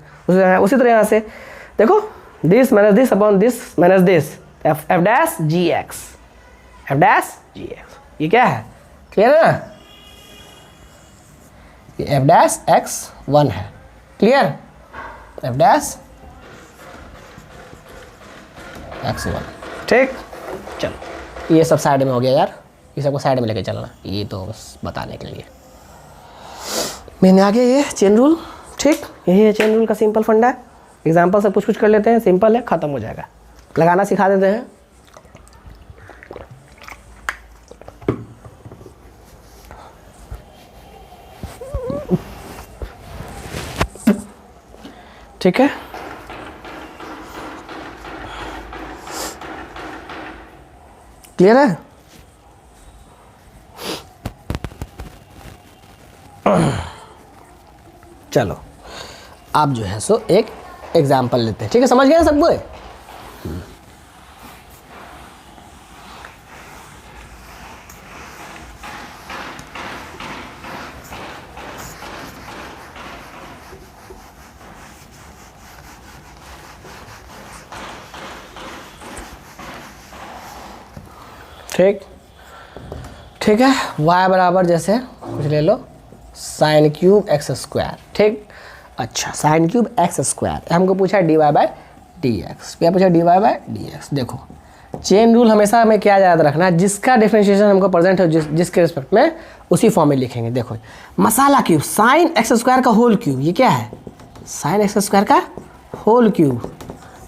उसी तरह यहाँ से देखो, this minus this upon this minus this, f dash g x, f dash g x, ये क्या है, क्लियर है ना, ये एफ डैश एक्स वन है, clear, f dash x one. ठीक, चलो ये सब साइड में हो गया यार, ये सबको साइड में लेके चलना, ये तो बस बताने के लिए मैंने आगे ये चेन रूल। ठीक, यही है चेन रूल का सिंपल फंडा है, एग्जाम्पल से कुछ कर लेते हैं, सिंपल है, ख़त्म हो जाएगा, लगाना सिखा देते हैं। ठीक है, क्लियर है, चलो आप जो है सो एक एग्जाम्पल लेते हैं। ठीक है, समझ गए सबको, ठीक, ठीक है, y बराबर जैसे कुछ ले लो साइन क्यूब एक्स स्क्वायर। ठीक, अच्छा साइन क्यूब एक्स स्क्वायर, हमको पूछा d y by d x, क्या पूछा d y by d x. देखो चेन रूल हमेशा हमें क्या याद रखना है, जिसका डिफरेंशिएशन हमको प्रेजेंट हो जिसके रिस्पेक्ट में, उसी फॉर्म में लिखेंगे। देखो मसाला क्यूब साइन एक्स स्क्वायर का होल क्यूब, ये क्या है, साइन एक्स स्क्वायर का होल क्यूब,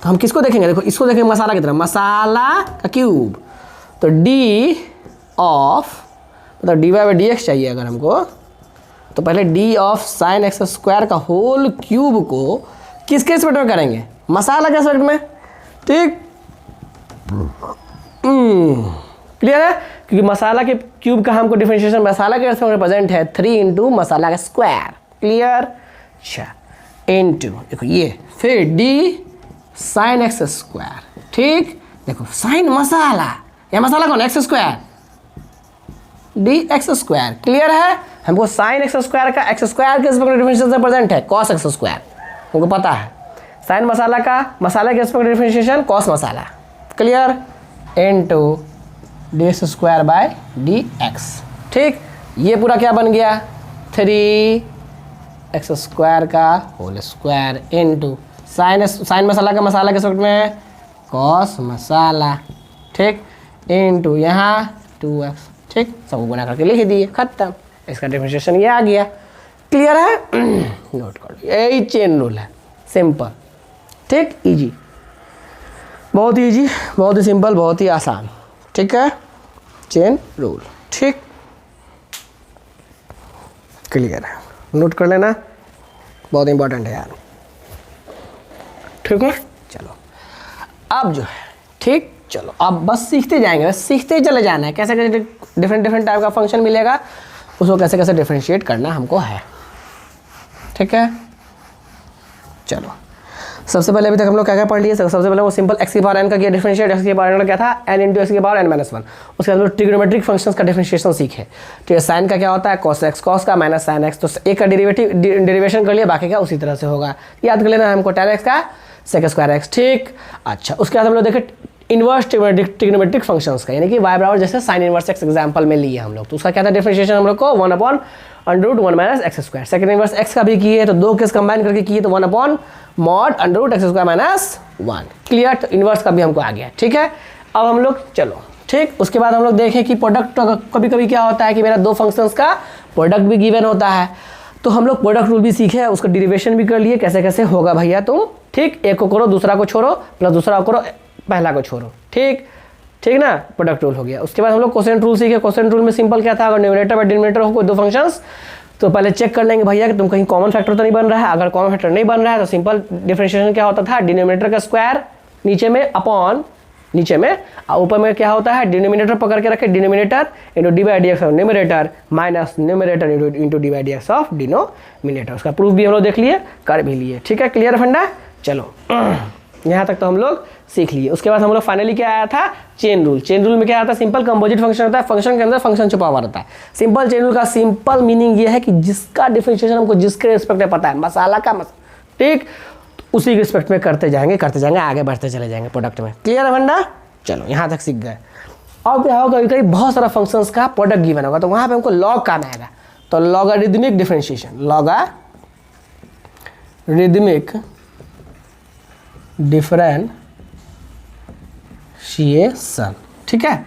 तो हम किसको देखेंगे, देखो इसको देखेंगे मसाला की तरह, मसाला का क्यूब, तो डी ऑफ मतलब d y by d x चाहिए अगर हमको, तो पहले d of sine x square का होल क्यूब को किसके रिस्पेक्ट में करेंगे, मसाला के रिस्पेक्ट में। ठीक, क्लियर है, क्योंकि मसाला के क्यूब का हमको डिफरेंशिएशन मसाला के रिस्पेक्ट में प्रेजेंट है, 3 इंटू मसाला का स्क्वायर, क्लियर। अच्छा इंटू देखो ये फिर डी साइन एक्स स्क्वायर। ठीक, देखो साइन मसाला, या मसाला कौन, x square, D x square, clear है। हमको साइन एक्स स्क्वायर का एक्स स्क्वायर के रिस्पेक्ट में डिफरेंशिएशन प्रेजेंट है, कॉस एक्स स्क्वायर, हमको पता है। साइन मसाला का मसाला के रिस्पेक्ट में differentiation cos masala, clear, into D x square by d x. ठीक, ये पूरा क्या बन गया, 3 एक्स स्क्वायर का होल स्क्वायर इनटू साइन मसाला का मसाला के रिस्पेक्ट में कॉस मसाला। ठीक, इनटू यहाँ 2x। ठीक, सबको गुणा करके लिख दिए, खत्म, इसका डिफरेंशिएशन ये आ गया, क्लियर है। नोट कर, यही चेन रूल है, सिंपल। ठीक, इजी, बहुत ही इजी, बहुत ही सिंपल, बहुत ही आसान। ठीक है, चेन रूल। ठीक, क्लियर है, नोट कर लेना, बहुत इंपॉर्टेंट है यार। ठीक है, चलो अब जो है, ठीक, चलो अब बस सीखते जाएंगे, बस सीखते चले जाना है, कैसे कैसे डिफरेंट टाइप का फंक्शन मिलेगा, उसको कैसे कैसे डिफरेंशिएट करना हमको है। ठीक है, चलो सबसे पहले अभी तक हम लोग क्या क्या पढ़ लिए, सबसे पहले वो सिंपल एक्स की पावर एन का किया डिफरेंशिएट, एक्स की पावर एन का क्या था, एन इंटू एक्स की पावर एन माइनस वन। उसके बाद हम लोग ट्रिग्नोमेट्रिक फंक्शंस का डिफरेंशिएशन सीखे। ठीक है, साइन का क्या होता है, कॉस एक्स, कॉस का माइनस साइन एक्स, तो एक का डेरिवेशन कर लिया, बाकी का उसी तरह से होगा, याद कर लेना है हमको, tan एक्स का सेक स्क्वायर एक्स। ठीक, अच्छा उसके बाद हम लोग देखे इनवर्स ट्रिग्नोमेट्रिक फंक्शंस का, यानी कि वाई बराबर जैसे साइन इनवर्स एक्स एग्जांपल में लिए हम लोग, तो उसका क्या था डिफरेंशिएशन हम लोग को 1/√1 minus x square. Second inverse x का भी किए, तो दो केस कंबाइन करके किए, तो 1/mod x square minus 1, clear. तो इनवर्स का भी हमको आ गया। ठीक है, अब हम लोग चलो, ठीक, उसके बाद हम लोग देखें कि प्रोडक्ट कभी कभी क्या होता है कि मेरा दो फंक्शंस का प्रोडक्ट भी गिवन होता है, तो हम लोग प्रोडक्ट रूल भी सीखे, उसका डेरिवेशन भी कर लिए, कैसे कैसे होगा भैया तुम ठीक, एक को करो दूसरा को छोड़ो, प्लस दूसरा को करो पहला को छोड़ो, ठीक ठीक ना, प्रोडक्ट रूल हो गया। उसके बाद हम लोग क्वोशिएंट रूल सीखे। क्वोशिएंट रूल में सिंपल क्या था, अगर न्यूमरेटर और डिनोमिनेटर हो कोई दो फंक्शंस तो पहले चेक कर लेंगे भैया कि तुम कहीं कॉमन फैक्टर तो नहीं बन रहा है। अगर कॉमन फैक्टर नहीं बन रहा है तो सिंपल डिफरेंशिएशन क्या होता था, डिनोमिनेटर का स्क्वायर नीचे में अपॉन नीचे में, ऊपर में क्या होता है, डिनोमिनेटर पकड़ के रखे, denominator into d by d x of numerator minus numerator into d by d x of denominator. उसका प्रूफ भी हम लोग देख लिए, कर भी लिए, ठीक है, क्लियर फंडा। चलो यहाँ तक तो हम लोग सीख लिए। उसके बाद हम लोग फाइनली क्या आया था, चेन रूल। चेन रूल में क्या आता है, सिंपल कंपोजिट फंक्शन होता है, फंक्शन के अंदर फंक्शन छुपा हुआ रहता है। सिंपल चेन रूल का सिंपल मीनिंग ये है कि जिसका डिफरेंशिएशन हमको जिसके रिस्पेक्ट में पता है, मसाला का ठीक, उसी के रिस्पेक्ट में करते जाएंगे आगे बढ़ते चले जाएंगे प्रोडक्ट में। क्लियर है फंडा। चलो यहाँ तक सीख गए। अब क्या होगा, कहीं बहुत सारा फंक्शंस का प्रोडक्ट गिवन होगा तो वहाँ पे हमको लॉग काम आएगा। तो लॉगरिदमिक डिफरेंशिएशन, लॉगरिदमिक डिफरेंशिएशन, ठीक है,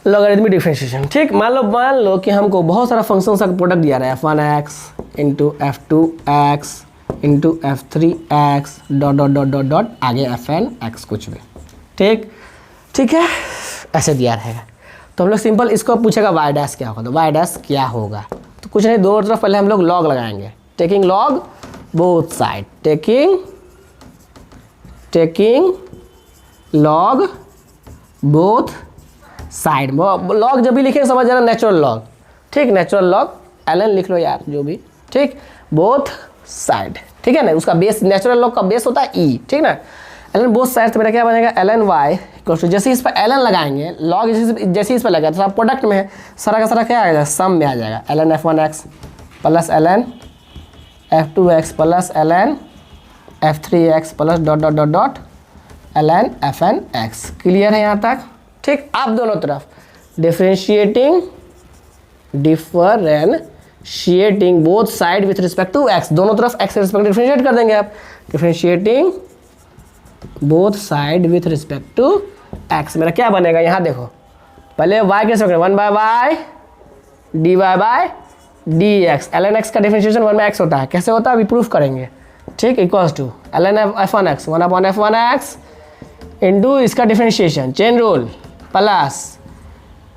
लॉगरिदमिक डिफरेंशिएशन। ठीक, मान लो कि हमको बहुत सारा फंक्शंस का प्रोडक्ट दिया रहा है, f1x into f2x into f3x dot dot dot dot dot आगे fnx कुछ भी, ठीक ठीक है, ऐसे दिया रहेगा। तो हम लोग सिंपल इसको पूछेगा y डैश क्या होगा, तो y डैश क्या होगा, तो कुछ नहीं, दोनों तरफ पहले हम लोग लॉग लगाएंगे, taking log both side, taking log both side. Log जब भी लिखेंगे समझ जाना नेचुरल लॉग, ठीक, नेचुरल लॉग ln लिख लो यार जो भी, ठीक, बोथ साइड, ठीक है ना, उसका बेस नेचुरल लॉग का बेस होता है e, ठीक ना, ln बोथ साइड। तो मेरा क्या बनेगा, ln y इक्वल्स टू, जैसे इस पर ln लगाएंगे, लॉग जैसे इस पर लगाए तो प्रोडक्ट में है, सारा का सारा क्या आएगा, सम में आ जाएगा, ln f1x plus ln f2x plus ln f3x plus dot dot dot dot ln fnx। Clear है यहाँ तक, ठीक। आप दोनों तरफ differentiating both side with respect to x, दोनों तरफ x के रिस्पेक्ट डिफरेंशिएट कर देंगे आप, differentiating both side with respect to x। मेरा क्या बनेगा, यहाँ देखो, पहले y के respect 1 by y dy by dx, ln x का डिफरेंशिएशन 1 बाय x होता है, कैसे होता है अभी प्रूफ करेंगे, ठीक, equals to ln f1x 1 upon f1x into इसका डिफरेंशिएशन चेन रूल प्लस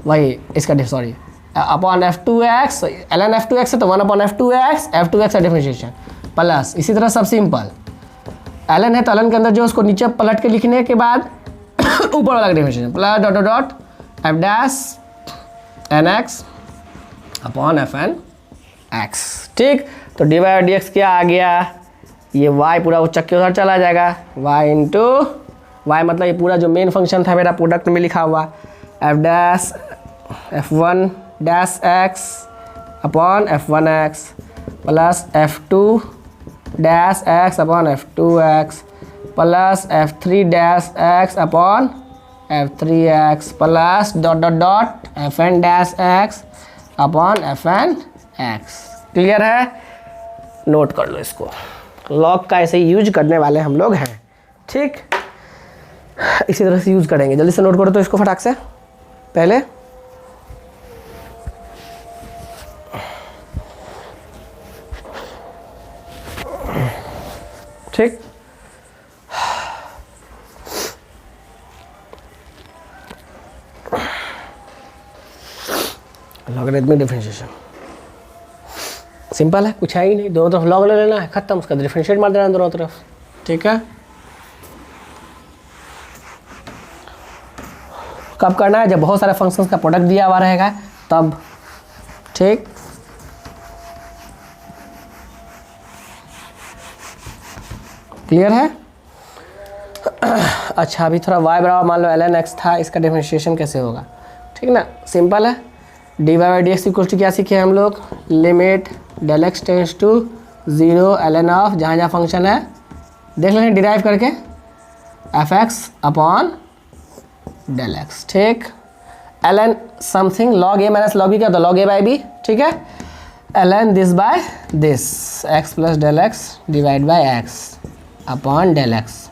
वही इसका sorry upon f2x, ln f2x है तो 1 अपॉन f2x का डिफरेंशिएशन प्लस इसी तरह सब सिंपल, ln है तो ln के अंदर जो उसको नीचे पलट के लिखने के बाद ऊपर वाला differentiation plus dot dot dot f dash nx upon fn x, ठीक। तो dy और dx क्या आ गया, ये y पूरा उच्चक के उधर चला जाएगा, y इंटू y मतलब ये पूरा जो मेन फंक्शन था मेरा प्रोडक्ट में लिखा हुआ f dash f1 dash x upon f1x plus f2 dash x upon f2x plus f3 dash x upon f3x plus dot dot dot fn dash x upon fnx। Clear है, note कर लो इसको, log का ऐसे use करने वाले हम लोग हैं, ठीक, इसी तरह से यूज करेंगे। जल्दी से नोट करो तो इसको फटाक से पहले, ठीक, लॉगरिथमिक डिफरेंशिएशन सिंपल है, कुछ है ही नहीं, दोनों तरफ लॉग ले लेना है, खत्म, उसका डिफरेंशिएट मार देना दोनों तरफ, ठीक है। कब करना है, जब बहुत सारे फंक्शंस का प्रोडक्ट दिया हुआ रहेगा तब, ठीक। क्लियर है। अच्छा अभी थोड़ा y बराबर मान लो ln x था, इसका डिफरेंशिएशन कैसे होगा, ठीक ना, सिंपल है, dy by d x equal to क्या सीखे हम लोग, limit del x tends to 0 ln of जहाँ जहाँ फंक्शन है देख लेंगे डिराइव करके f(x) अपॉन डेल एक्स, ठीक, ln something log a minus log b क्या होता है, log a बाई b, ठीक है, ln this by this x plus del x divide by x upon del x,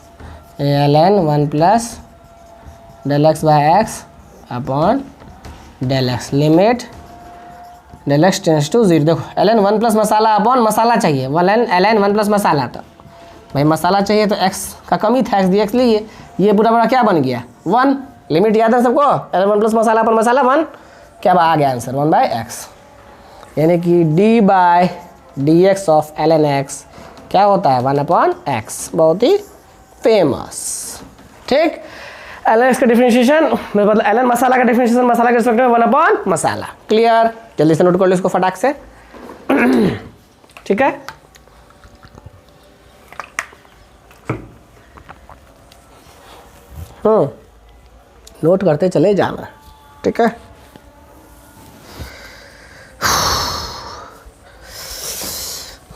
ln 1 plus del x by x upon del x, limit del x tends to 0। देखो ln 1 plus मसाला upon मसाला चाहिए, ln 1 plus मसाला, भाई मसाला चाहिए तो x का कमी था, x dx लिए, ये पूरा बड़ा क्या बन गया 1, लिमिट याद है सबको, ln 1 प्लस मसाला पर मसाला 1, क्या आ गया आंसर 1/x, यानी कि d by d x of ln x क्या होता है 1/x, बहुत ही फेमस। ठीक, ln x का डिफरेंशिएशन मतलब ln मसाला का डिफरेंशिएशन मसाला के रिस्पेक्ट में 1/, मसाला। क्लियर, जल्दी से नोट कर लो इसको फटाक से। ठीक है, नोट करते चले जाना। ठीक है,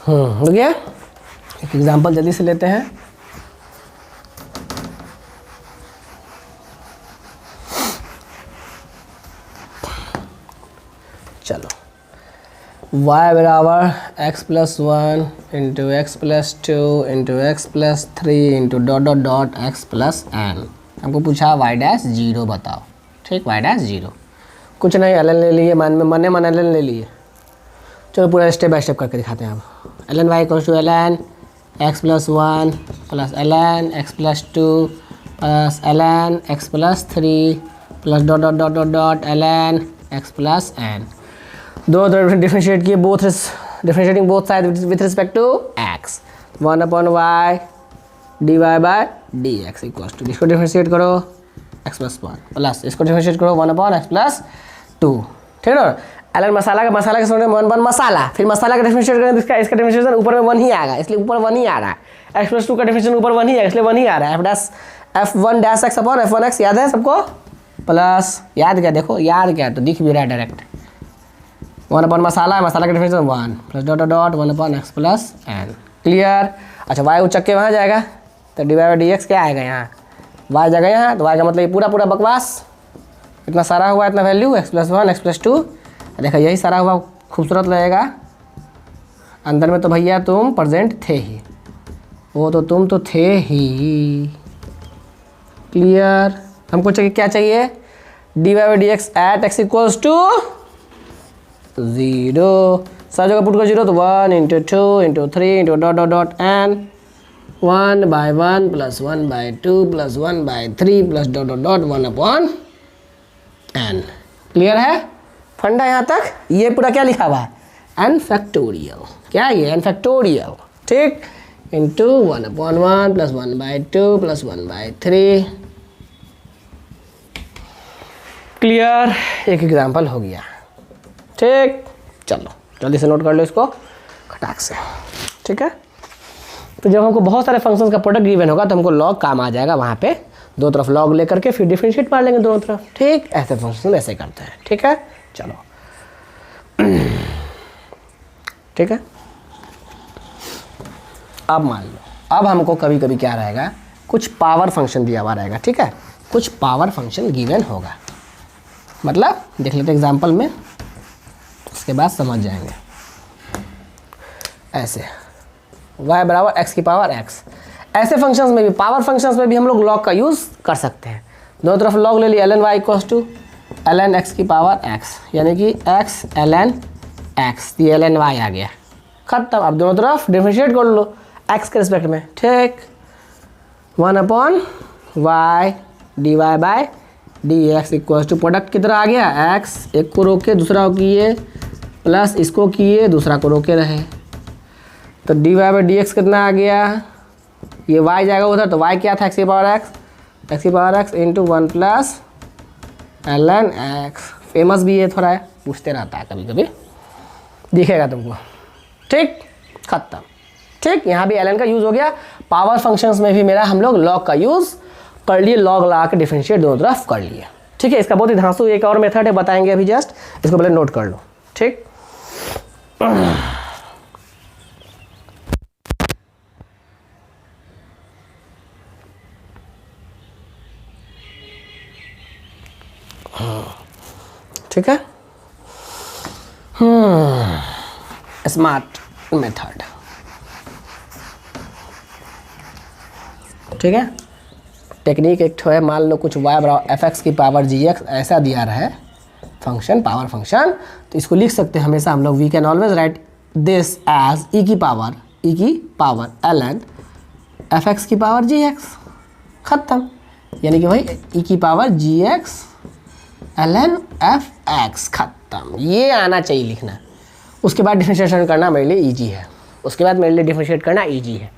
हो गया। एक एग्जांपल जल्दी से लेते हैं। चलो, y बराबर x plus 1 into x plus 2 into x plus 3 into dot dot dot x plus n। हमको पूछा y डैश 0 बताओ। ठीक, y डैश 0, कुछ नहीं, ln ले लिए, मन ln ले लिए। चलो पूरा स्टेप बाय स्टेप करके दिखाते हैं। अब ln y equals to ln x plus 1 plus ln x plus 2 plus ln x plus 3 plus dot dot dot dot dot ln x plus n। दो डिफरेंशिएट किए, both differentiating both side with respect to x, 1/y dy by d x equals to, इसको differentiate करो x plus 1 plus इसको differentiate करो 1/x plus 2। ठीक है ना, ln मसाला के सामने 1 मसाला, फिर मसाला का डिफरेंशिएट करें तो इसका डिफरेंशिएशन ऊपर में 1 ही आएगा, इसलिए ऊपर 1 ही आ रहा है। x प्लस 2 का डिफरेंशिएशन ऊपर 1 ही है, इसलिए 1 ही आ रहा है। f1 dash x upon f1x याद है सबको, प्लस याद क्या, देखो याद क्या तो दिख भी रहा है डायरेक्ट, 1/, मसाला का differentiation 1 plus dot dot dot 1/x plus n। Clear. अच्छा, y उचक के वहाँ जाएगा तो डी बाई डी एक्स क्या आएगा यहाँ, y जगह यहाँ, तो y का मतलब ये पूरा पूरा बकवास, इतना सारा हुआ, इतना value x plus 1 x plus 2, देखा यही सारा हुआ खूबसूरत लगेगा। अंदर में तो भैया तुम प्रेजेंट थे ही, वो तो तुम तो थे ही। क्लियर। हमको चाहिए क्या चाहिए, d by d x at x equals to 0, सब जगह पुट कर 0 तो 1 into 2 into 3 into dot dot dot n, 1/1 plus 1/2 plus 1/3 plus dot dot dot 1/n। Clear है फंडा यहाँ तक। ये पूरा क्या लिखा हुआ है, n फैक्टोरियल, क्या ये n फैक्टोरियल। ठीक, इंटू 1/1 प्लस 1/2 प्लस 1/3। क्लियर, एक एग्जाम्पल हो गया। ठीक, चलो जल्दी से नोट कर लो इसको खटाक से। ठीक है, तो जब हमको बहुत सारे फंक्शंस का प्रोडक्ट गिवन होगा तो हमको लॉग काम आ जाएगा, वहाँ पे दो तरफ लॉग लेकर के फिर डिफरेंशिएट मार लेंगे दोनों तरफ। ठीक, ऐसे फंक्शन ऐसे करते हैं। ठीक है, चलो ठीक है। अब मान लो, अब हमको कभी कभी क्या रहेगा, कुछ पावर फंक्शन दिया हुआ रहेगा। ठीक है, कुछ पावर फंक्शन गिवन होगा, मतलब देख लेते एग्जाम्पल में, उसके बाद समझ जाएंगे। ऐसे y बराबर x की पावर x, ऐसे फंक्शंस में भी, पावर फंक्शंस में भी हम लोग लॉग का यूज़ कर सकते हैं। दोनों तरफ लॉग ले लिया, ln y equals to ln x की पावर x, यानी कि x ln x, ये ln y आ गया, खत्म। अब दोनों तरफ डिफरेंशिएट कर लो x के रिस्पेक्ट में। ठीक, 1/y dy by d x equals to, product की तरह आ गया, x एक को रोके दूसरा को किए, प्लस इसको किए दूसरा को रोके रहे, तो d y by d x कितना आ गया, ये y जाएगा उधर, तो y क्या था, x की power x into 1 plus ln x। Famous भी ये थोड़ा है, पूछते रहता है कभी कभी, दिखेगा तुमको। ठीक, खत्म। ठीक, यहाँ भी ln का यूज़ हो गया। पावर फंक्शंस में भी मेरा हम लोग लॉग का यूज़ कर लिए, लॉग लगा के डिफरेंशिएट दोनों तरफ कर लिए। ठीक है, इसका बहुत ही धांसू एक और मेथड है, बताएंगे अभी, जस्ट इसको पहले नोट कर लो। ठीक, ठीक है, स्मार्ट मेथड। ठीक है, टेक्निक एक है, मान लो कुछ y बराबर fx की पावर gx ऐसा दिया रहा है फंक्शन, पावर फंक्शन, तो इसको लिख सकते हैं हमेशा हम लोग, we can always write this as e की पावर ln एफ एक्स की पावर जी एक्स, ख़त्म। यानी कि भाई ई की power g x ln f x, ख़त्म। ये आना चाहिए लिखना। उसके बाद डिफरेंशिएशन करना मेरे लिए ईजी है, उसके बाद मेरे लिए डिफरेंशिएट करना ईजी है।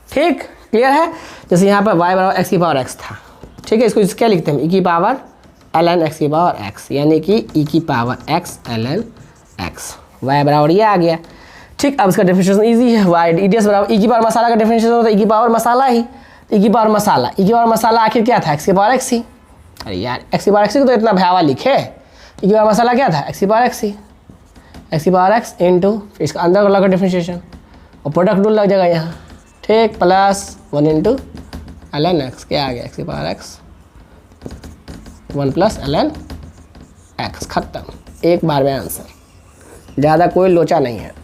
ठीक, क्लियर है। जैसे यहाँ पर y बराबर एक्स की पावर एक्स था, ठीक है, इसको क्या लिखते हैं, ई की पावर ln एक्स की पावर एक्स, यानी कि ई की power x ln x, y बराबर ये आ गया। ठीक, अब इसका डिफरेंशिएशन ईजी है। y ई डी एस बराबर ई की पावर मसाला का डिफरेंशिएशन होता है ई की पावर मसाला ही, ई की पावर मसाला, ई की पावर मसाला आखिर क्या था, एक्स की पावर एक्स ही। अरे यार एक्स की पावर एक्स ही तो इतना भयावा लिखे, ई की पावर मसाला क्या था, एक्स की पावर एक्स ही, एक्स की पावर एक्स इंटू फिर इसका अंदर लगा डिफरेंशिएशन और प्रोडक्ट रूल लग जाएगा यहाँ। ठीक, प्लस 1 इंटू ln एक्स, क्या आ गया, एक्स की power x 1 plus ln x, खत्म। एक बार में आंसर, ज़्यादा कोई लोचा नहीं है।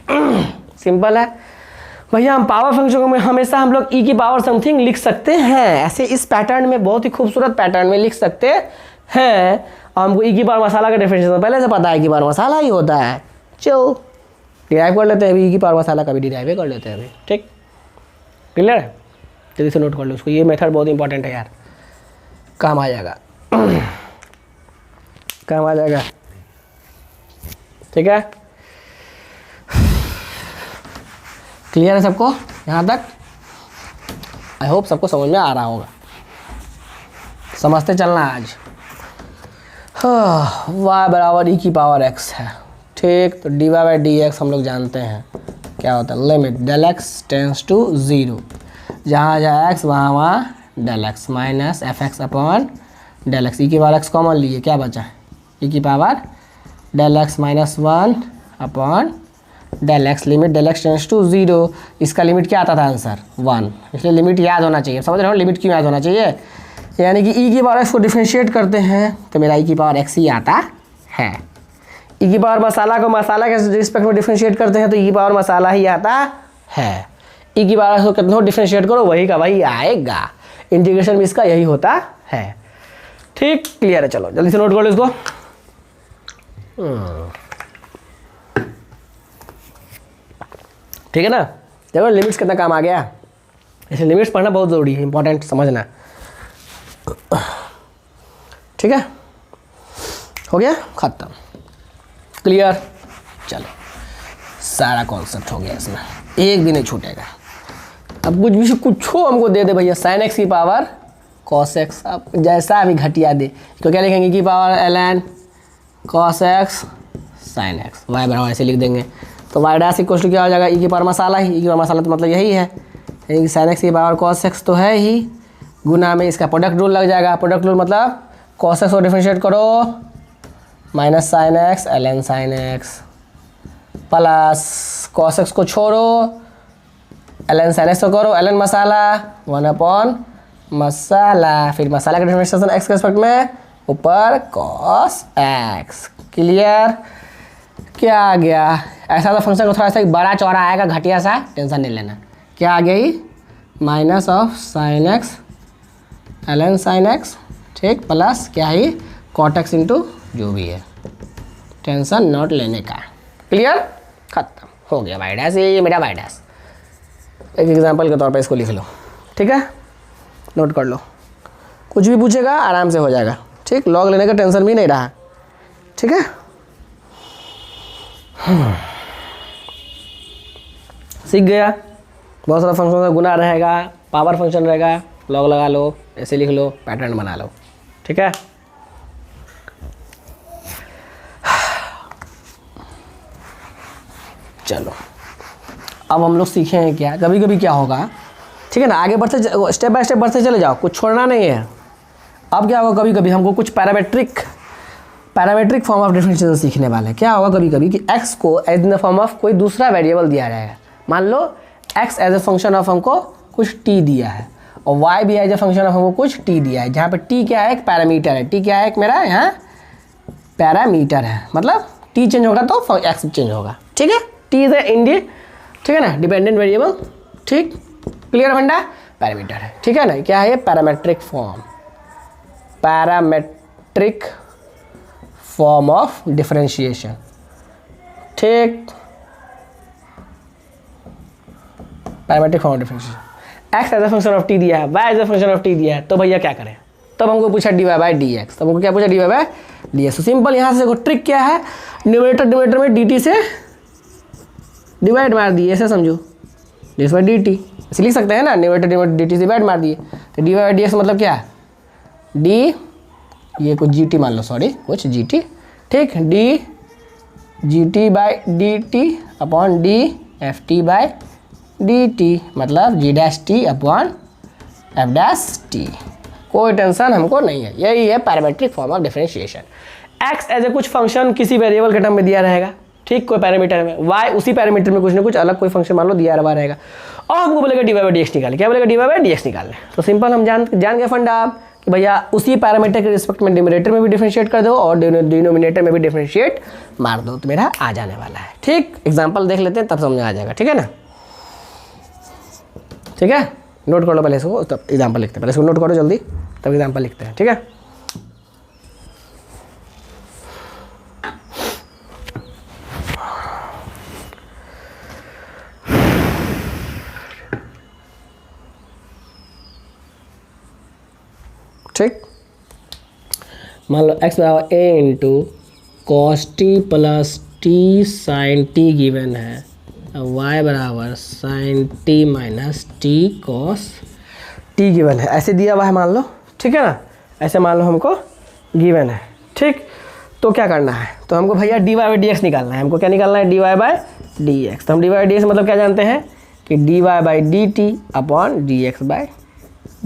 सिंपल है भैया। हम पावर फंक्शन में हमेशा हम लोग ई की पावर समथिंग लिख सकते हैं, ऐसे इस पैटर्न में, बहुत ही खूबसूरत पैटर्न में लिख सकते हैं। हमको ई की पावर मसाला का डिफरेंशिएशन पहले से पता है, ई की पावर मसाला ही होता है। चलो डिराइव कर लेते हैं अभी, ई की पावर मसाला का भी डिराइव कर लेते हैं अभी। ठीक, क्लियर है, जल्दी से नोट कर लो उसको, ये मेथड बहुत इंपॉर्टेंट है यार, काम आ जाएगा। काम आ जाएगा, ठीक है। क्लियर है सबको यहाँ तक? आई होप सबको समझ में आ रहा होगा, समझते चलना आज। y बराबर ई की पावर x है, ठीक। तो dy बाई डी एक्स हम लोग जानते हैं क्या होता है, limit del x tends to 0, जहाँ जहाँ x वहाँ del x minus f x upon del x, e की पावर x कॉमन लिए क्या बचा, ई की power del x minus 1 upon del x, limit del x tends to 0। इसका limit क्या आता था आंसर 1, इसलिए लिमिट याद होना चाहिए। समझ रहे हो लिमिट क्यों याद होना चाहिए, यानी कि ई की पावर एक्स को डिफरेंशिएट करते हैं तो मेरा ई की पावर एक्स ही आता है। ई की पावर मसाला को मसाला के रिस्पेक्ट में डिफरेंशिएट करते हैं तो ई की पावर मसाला ही आता है। ई की पावर को कितना डिफरेंशिएट करो वही का वही आएगा, इंटीग्रेशन भी इसका यही होता है। ठीक, क्लियर है। चलो जल्दी से नोट कर लो इसको। ठीक है ना, देखो लिमिट्स कितना काम आ गया, इसलिए लिमिट्स पढ़ना बहुत ज़रूरी है, इंपॉर्टेंट समझना। ठीक है, हो गया, ख़त्म, क्लियर। चलो सारा कॉन्सेप्ट हो गया इसमें, एक भी नहीं छूटेगा। अब कुछ हमको दे दे भैया, साइन एक्स की पावर कॉस एक्स, अब जैसा भी घटिया दे तो क्या लिखेंगे, की power ln cos x sine x, y बराबर ऐसे लिख देंगे। तो वाई डैश इक्वल टू क्या हो जाएगा, ई की पावर मसाला ही, ई की पावर मसाला तो मतलब यही है, साइन एक्स की पावर कॉस एक्स तो है ही, गुना में इसका प्रोडक्ट रूल लग जाएगा। प्रोडक्ट रूल मतलब कॉस एक्स को डिफरेंशिएट करो minus sine x ln sign x, plus cos x को छोड़ो ln साइन एक्स को करो ln मसाला 1 अपॉन मसाला, फिर मसाला का डिफरेंशिएशन एक्स के रिस्पेक्ट में ऊपर कॉस एक्स। क्लियर, क्या आ गया, ऐसा तो फंक्शन को थोड़ा सा बड़ा चौड़ा आएगा, घटिया सा टेंशन नहीं लेना। क्या आ गया, ये minus of sine x ln sine x, ठीक, प्लस क्या है कॉट एक्स इंटू जो भी है, टेंशन नॉट लेने का। क्लियर, खत्म, हो गया वाई डैश, ये मेरा वाई डैश। एक एग्जांपल के तौर पे इसको लिख लो, ठीक है, नोट कर लो, कुछ भी पूछेगा आराम से हो जाएगा। ठीक, लॉग लेने का टेंशन भी नहीं रहा। ठीक है, सीख गया। बहुत सारा फंक्शन का गुना रहेगा, पावर फंक्शन रहेगा, लॉग लगा लो, ऐसे लिख लो, पैटर्न बना लो। ठीक है, चलो अब हम लोग सीखे हैं क्या, कभी कभी क्या होगा, ठीक है ना, आगे बढ़ते स्टेप बाय स्टेप बढ़ते चले जाओ, कुछ छोड़ना नहीं है। अब क्या होगा, कभी कभी हमको कुछ पैरामेट्रिक फॉर्म ऑफ डिफरेंशिएशन सीखने वाले हैं। क्या होगा कभी कभी कि x को as in the form of कोई दूसरा वेरिएबल दिया जाएगा, मान लो x as a function of हमको कुछ t दिया है और y भी एज ए फंक्शन ऑफ हमको कुछ t दिया है, जहाँ पे t क्या है, एक पैरामीटर है। t क्या है, एक मेरा यहाँ पैरामीटर है, मतलब t चेंज होगा तो x चेंज होगा। ठीक है, t इज ए ठीक है ना, डिपेंडेंट वेरिएबल। ठीक, क्लियर भंडा, पैरामीटर है। ठीक है ना, क्या है ये, पैरामेट्रिक फॉर्म ऑफ डिफरेंशिएशन। ठीक, parametric form of differentiation. X as a function of t दिया है, y as a function of t दिया है, तो भैया क्या करें? तब हमको पूछा d y by d x, तब हमको क्या पूछा d y by d x. तो सिंपल यहाँ से देखो ट्रिक क्या है, न्यूमरेटर में डी टी से डिवाइड मार दिए, ऐसे समझो डी बाई डी टी, ऐसे लिख सकते हैं ना, न्यूमरेटर डी टी से डिवाइड मार दिए। तो d y by d x मतलब क्या है, डी ये कुछ जी टी मान लो, सॉरी कुछ जी टी, ठीक, d g t by d t upon d f t by d t, मतलब g dash t upon f dash t. कोई टेंशन हमको नहीं है, यही है parametric form of differentiation. X as a कुछ फंक्शन किसी वेरिएबल के टर्म में दिया रहेगा, ठीक, कोई पैरामीटर में, वाई उसी पैरामीटर में कुछ ना कुछ अलग कोई फंक्शन मान लो दिया हुआ रहेगा, और हमको बोलेगा d y by d x निकाले। क्या बोलेगा? D y by d x निकालने। तो सिंपल हम जान गए फंडा कि भैया उसी पैरामीटर के रिस्पेक्ट में न्यूमरेटर में भी डिफरेंशिएट कर दो और डिनोमिनेटर में भी डिफरेंशिएट मार दो, तो मेरा आ जाने वाला है। ठीक, एग्जाम्पल देख लेते हैं तब समझ में आ जाएगा, ठीक है ना? ठीक है, नोट कर लो पहले इसको, तब एग्जाम्पल लिखते हैं। पहले इसको नोट करो जल्दी, तब एग्जाम्पल लिखते हैं, ठीक है? ठीक, मान लो x बराबर a into cos t plus t sine t given है, y बराबर sine t minus t cos t given है, ऐसे दिया हुआ है मान लो, ठीक है ना? ऐसे मान लो हमको गिवन है, ठीक। तो क्या करना है, तो हमको भैया d y by d x निकालना है। हमको क्या निकालना है? D y by d x. तो हम d y by d x मतलब क्या जानते हैं कि d y by d t upon d x by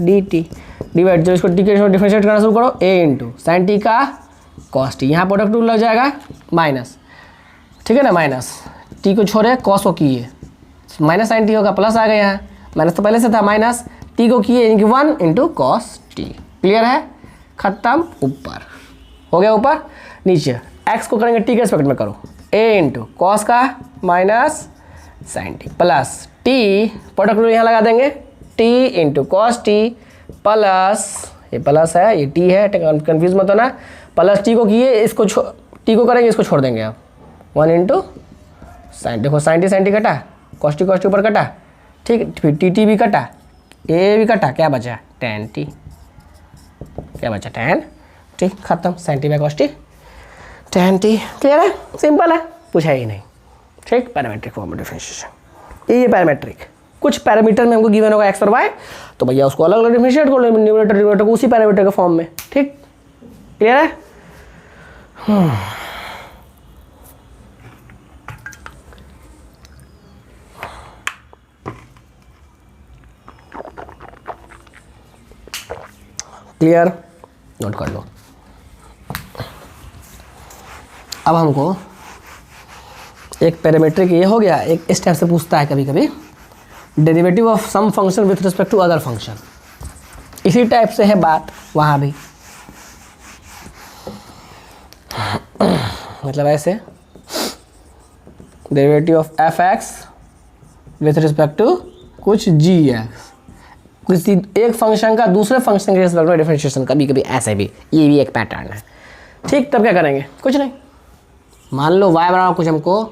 d t divide, जो इसको टी के डिफरेंशिएट करना शुरू करो, ए इंटू साइन टी का कॉस टी, यहाँ प्रोडक्ट रूल लग जाएगा माइनस, ठीक है ना? माइनस टी को छोड़े कॉस को किए, माइनस साइन टी होगा, प्लस आ गया यहाँ, माइनस तो पहले से था, माइनस टी को किए यानी कि 1 इंटू कॉस टी। क्लियर है? खत्म। ऊपर हो गया, ऊपर नीचे एक्स को करेंगे टी के रिस्पेक्ट में करो, ए इंटू कॉस का minus sine t plus t, product rule यहाँ लगा देंगे, t into cos t plus, ये प्लस है ये टी है, कंफ्यूज मत होना, प्लस टी को किए, इसको टी को करेंगे, इसको छोड़ देंगे आप, 1 इंटू साइन, देखो साइन टी कटा, कॉस टी ऊपर कटा, ठीक, फिर टी भी कटा, ए भी कटा, क्या बचा? tan टी, क्या बचा? tan टी, खत्म, sine t by cos t tan t. Clear है? सिंपल है, पूछा ही नहीं, ठीक। पैरामीट्रिक फॉर्म ऑफ डिफरेंशिएशन, ये पैरामीट्रिक, कुछ पैरामीटर में हमको गिवन होगा एक्स और वाई, तो भैया उसको अलग अलग डिफरेंशिएट कर लो, न्यूमरेटर को उसी पैरामीटर के फॉर्म में, ठीक। क्लियर है? क्लियर? नोट कर लो। अब हमको एक पैरामीट्रिक ये हो गया, एक इस टाइप से पूछता है कभी कभी, derivative of some function with respect to other function, इसी टाइप से है बात वहाँ भी, मतलब ऐसे derivative of f x with respect to कुछ जी एक्स, किसी एक फंक्शन का दूसरे फंक्शन के रिस्पेक्ट में डिफरेंशिएशन, कभी कभी ऐसे भी, ये भी एक पैटर्न है, ठीक। तब क्या करेंगे? कुछ नहीं, मान लो y बराबर कुछ हमको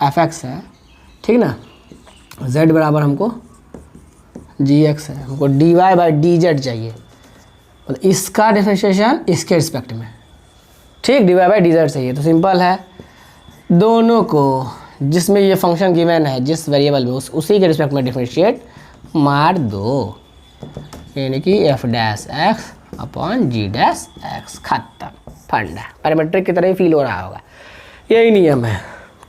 एफ एक्स है, ठीक ना, z बराबर हमको जी एक्स है, हमको d y by d z चाहिए, मतलब इसका डिफरेंशिएशन इसके रिस्पेक्ट में, ठीक, d y by d z चाहिए। तो सिंपल है, दोनों को जिसमें ये फंक्शन गिवन है जिस वेरिएबल में उसी के रिस्पेक्ट में डिफरेंशिएट मार दो, यानी कि एफ डैश एक्स अपॉन जी डैश एक्स, खत्म, फंडा। पैरामीट्रिक की तरह ही फील हो रहा होगा, यही नियम है,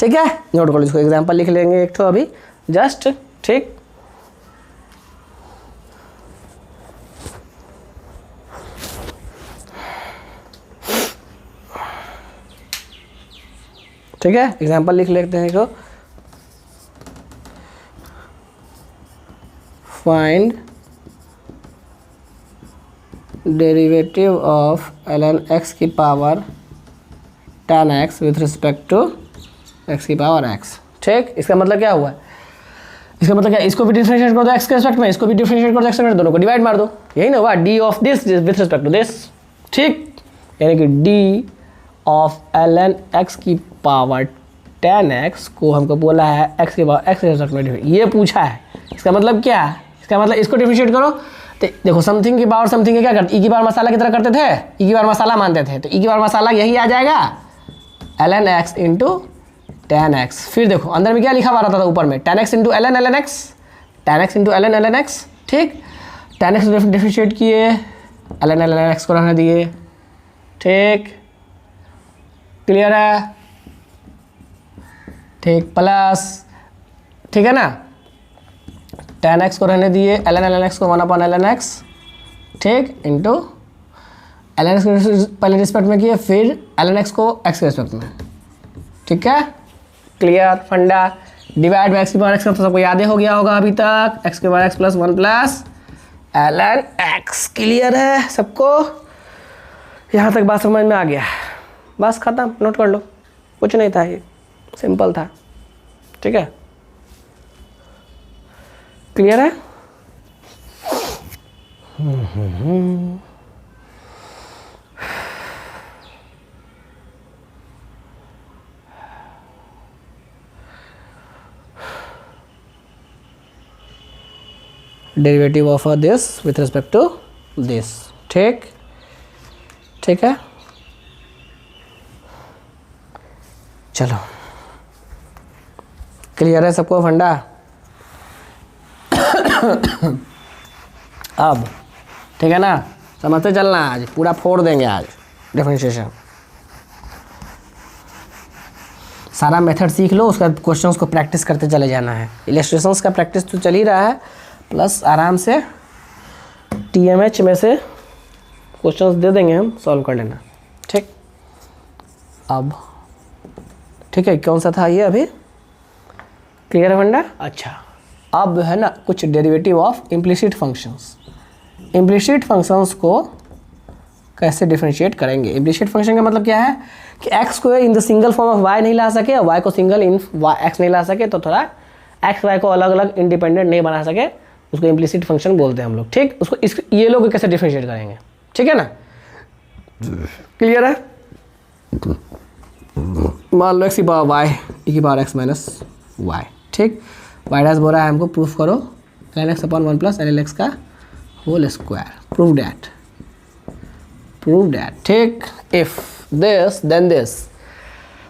ठीक है। नोट कर लो, इसको एग्जांपल लिख लेंगे एक तो अभी जस्ट, ठीक। ठीक है, एग्जांपल लिख लेते हैं इसको, find derivative of ln x की power tan x with respect to x की पावर x, ठीक। इसका मतलब क्या हुआ? इसका मतलब क्या, इसको भी डिफरेंशिएट कर दो x के रिस्पेक्ट में, इसको भी डिफरेंशिएट कर दो x के रिस्पेक्ट में, दोनों को डिवाइड मार दो, यही ना हुआ, d of this with respect to this, ठीक। यानी कि d ऑफ ln x की पावर tan x को हमको बोला है x के पावर x के रिस्पेक्ट में, ये पूछा है। इसका मतलब क्या है? इसका मतलब इसको डिफरेंशिएट करो तो देखो समथिंग की पावर समथिंग के क्या करते, ई की पावर मसाला की तरह करते थे, ई की पावर मसाला मानते थे, तो ई की पावर मसाला यही आ जाएगा ln x into ten x. फिर देखो अंदर में क्या लिखा हुआ रहता था ऊपर में, tan x into l n x, tan x into l n x, ठीक। टेन एक्स डिफरेंशिएट किए, एल एन एक्स को रहने दिए, ठीक, क्लियर है, ठीक, प्लस, ठीक है ना, टेन एक्स को रहने दिए, एल एन एक्स को 1/ln x, ठीक, इंटू ln x को पहले रिस्पेक्ट में किए, फिर ln x को x के रिस्पेक्ट में, ठीक है, क्लियर फंडा। डिवाइड बाई x की पावर x का तो सबको याद ही हो गया होगा अभी तक, x की power x plus 1 plus ln x, clear है सबको, यहाँ तक बात समझ में आ गया, बस खत्म, नोट कर लो, कुछ नहीं था, ये सिंपल था, ठीक है, क्लियर है। Derivative of this with respect to this, ठीक, ठीक है, चलो क्लियर है सबको फंडा। अब ठीक है ना, समझते चलना, आज पूरा फोड़ देंगे आज डिफरेंशिएशन, सारा मेथड सीख लो, उसका क्वेश्चंस को प्रैक्टिस करते चले जाना है। इलस्ट्रेशंस का प्रैक्टिस तो चल ही रहा है, प्लस आराम से TMH में से क्वेश्चंस दे देंगे हम, सॉल्व कर लेना, ठीक। अब ठीक है, कौन सा था ये अभी, क्लियर है फंडा। अच्छा, अब है ना कुछ derivative of implicit functions. Implicit functions को कैसे डिफरेंशिएट करेंगे। इम्प्लिसिट फंक्शन का मतलब क्या है कि x को in the single form of y नहीं ला सके और y को सिंगल इन x नहीं ला सके, तो थोड़ा x y को अलग अलग इंडिपेंडेंट नहीं बना सके, उसको इम्प्लिसिट फंक्शन बोलते हैं हम लोग, ठीक। उसको इस ये लोग कैसे डिफरेंशिएट करेंगे, ठीक है ना, क्लियर है। मान लो x की पावर y e की पावर x माइनस y, ठीक। y डैश बोल रहा है हमको प्रूफ करो ln x upon 1 plus ln x का होल स्क्वायर, प्रूव दैट, ठीक। इफ दिस देन दिस,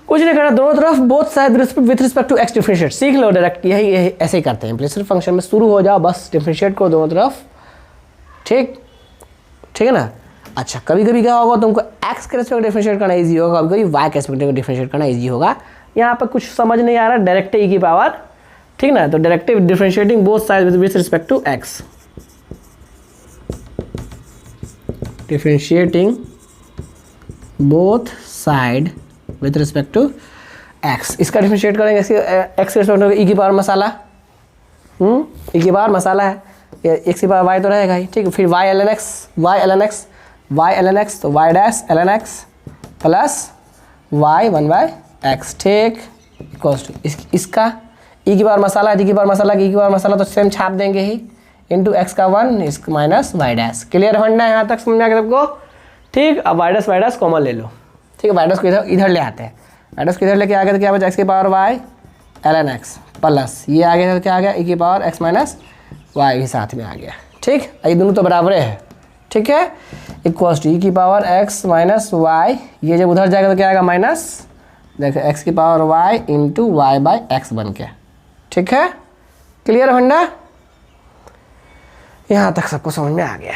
कुछ नहीं करना, दोनों तरफ both side with respect to x differentiate, सीख लो डायरेक्ट, यही ऐसे ही करते हैं। इम्प्लिसिट फंक्शन में शुरू हो जाओ, बस डिफरेंशिएट करो दोनों तरफ, ठीक, ठीक है ना। अच्छा, कभी कभी क्या होगा, तुमको x के रिस्पेक्ट डिफरेंशिएट करना इजी होगा, कभी कभी y के रिस्पेक्ट डिफरेंशिएट करना इजी होगा। यहाँ पर कुछ समझ नहीं आ रहा, डायरेक्ट e की पावर, ठीक ना, तो directive differentiating both side with respect to x, differentiating both side with respect to x, इसका डिफरेंशिएट करेंगे x के रिस्पेक्ट टू e की पावर मसाला, e की पावर मसाला है, x की पावर y तो रहेगा ही, ठीक। फिर y ln x, तो y dash ln x plus y 1/x, ठीक, इक्वल्स टू इसका e की पावर मसाला है, e की पावर मसाला की e की पावर मसाला तो सेम छाप देंगे ही, इंटू x का 1 इसका माइनस y डैश, क्लियर फंडा है यहाँ तक समझ में आ गया सबको, ठीक। अब y डैश कॉमन ले लो, ठीक है, y डैश को इधर ले आते हैं, y डैश को इधर लेके आ गए तो क्या बचा, x की power y ln x plus ये आ गया तो क्या आ गया e की पावर x माइनस y भी साथ में आ गया, ठीक। ये दोनों तो बराबर है, ठीक है, इक्वल्स टू e की पावर x माइनस y, ये जब उधर जाएगा तो क्या आएगा माइनस, देखो x की power y into y by x बन के, ठीक है, क्लियर फंडा। यहाँ तक सबको समझ में आ गया,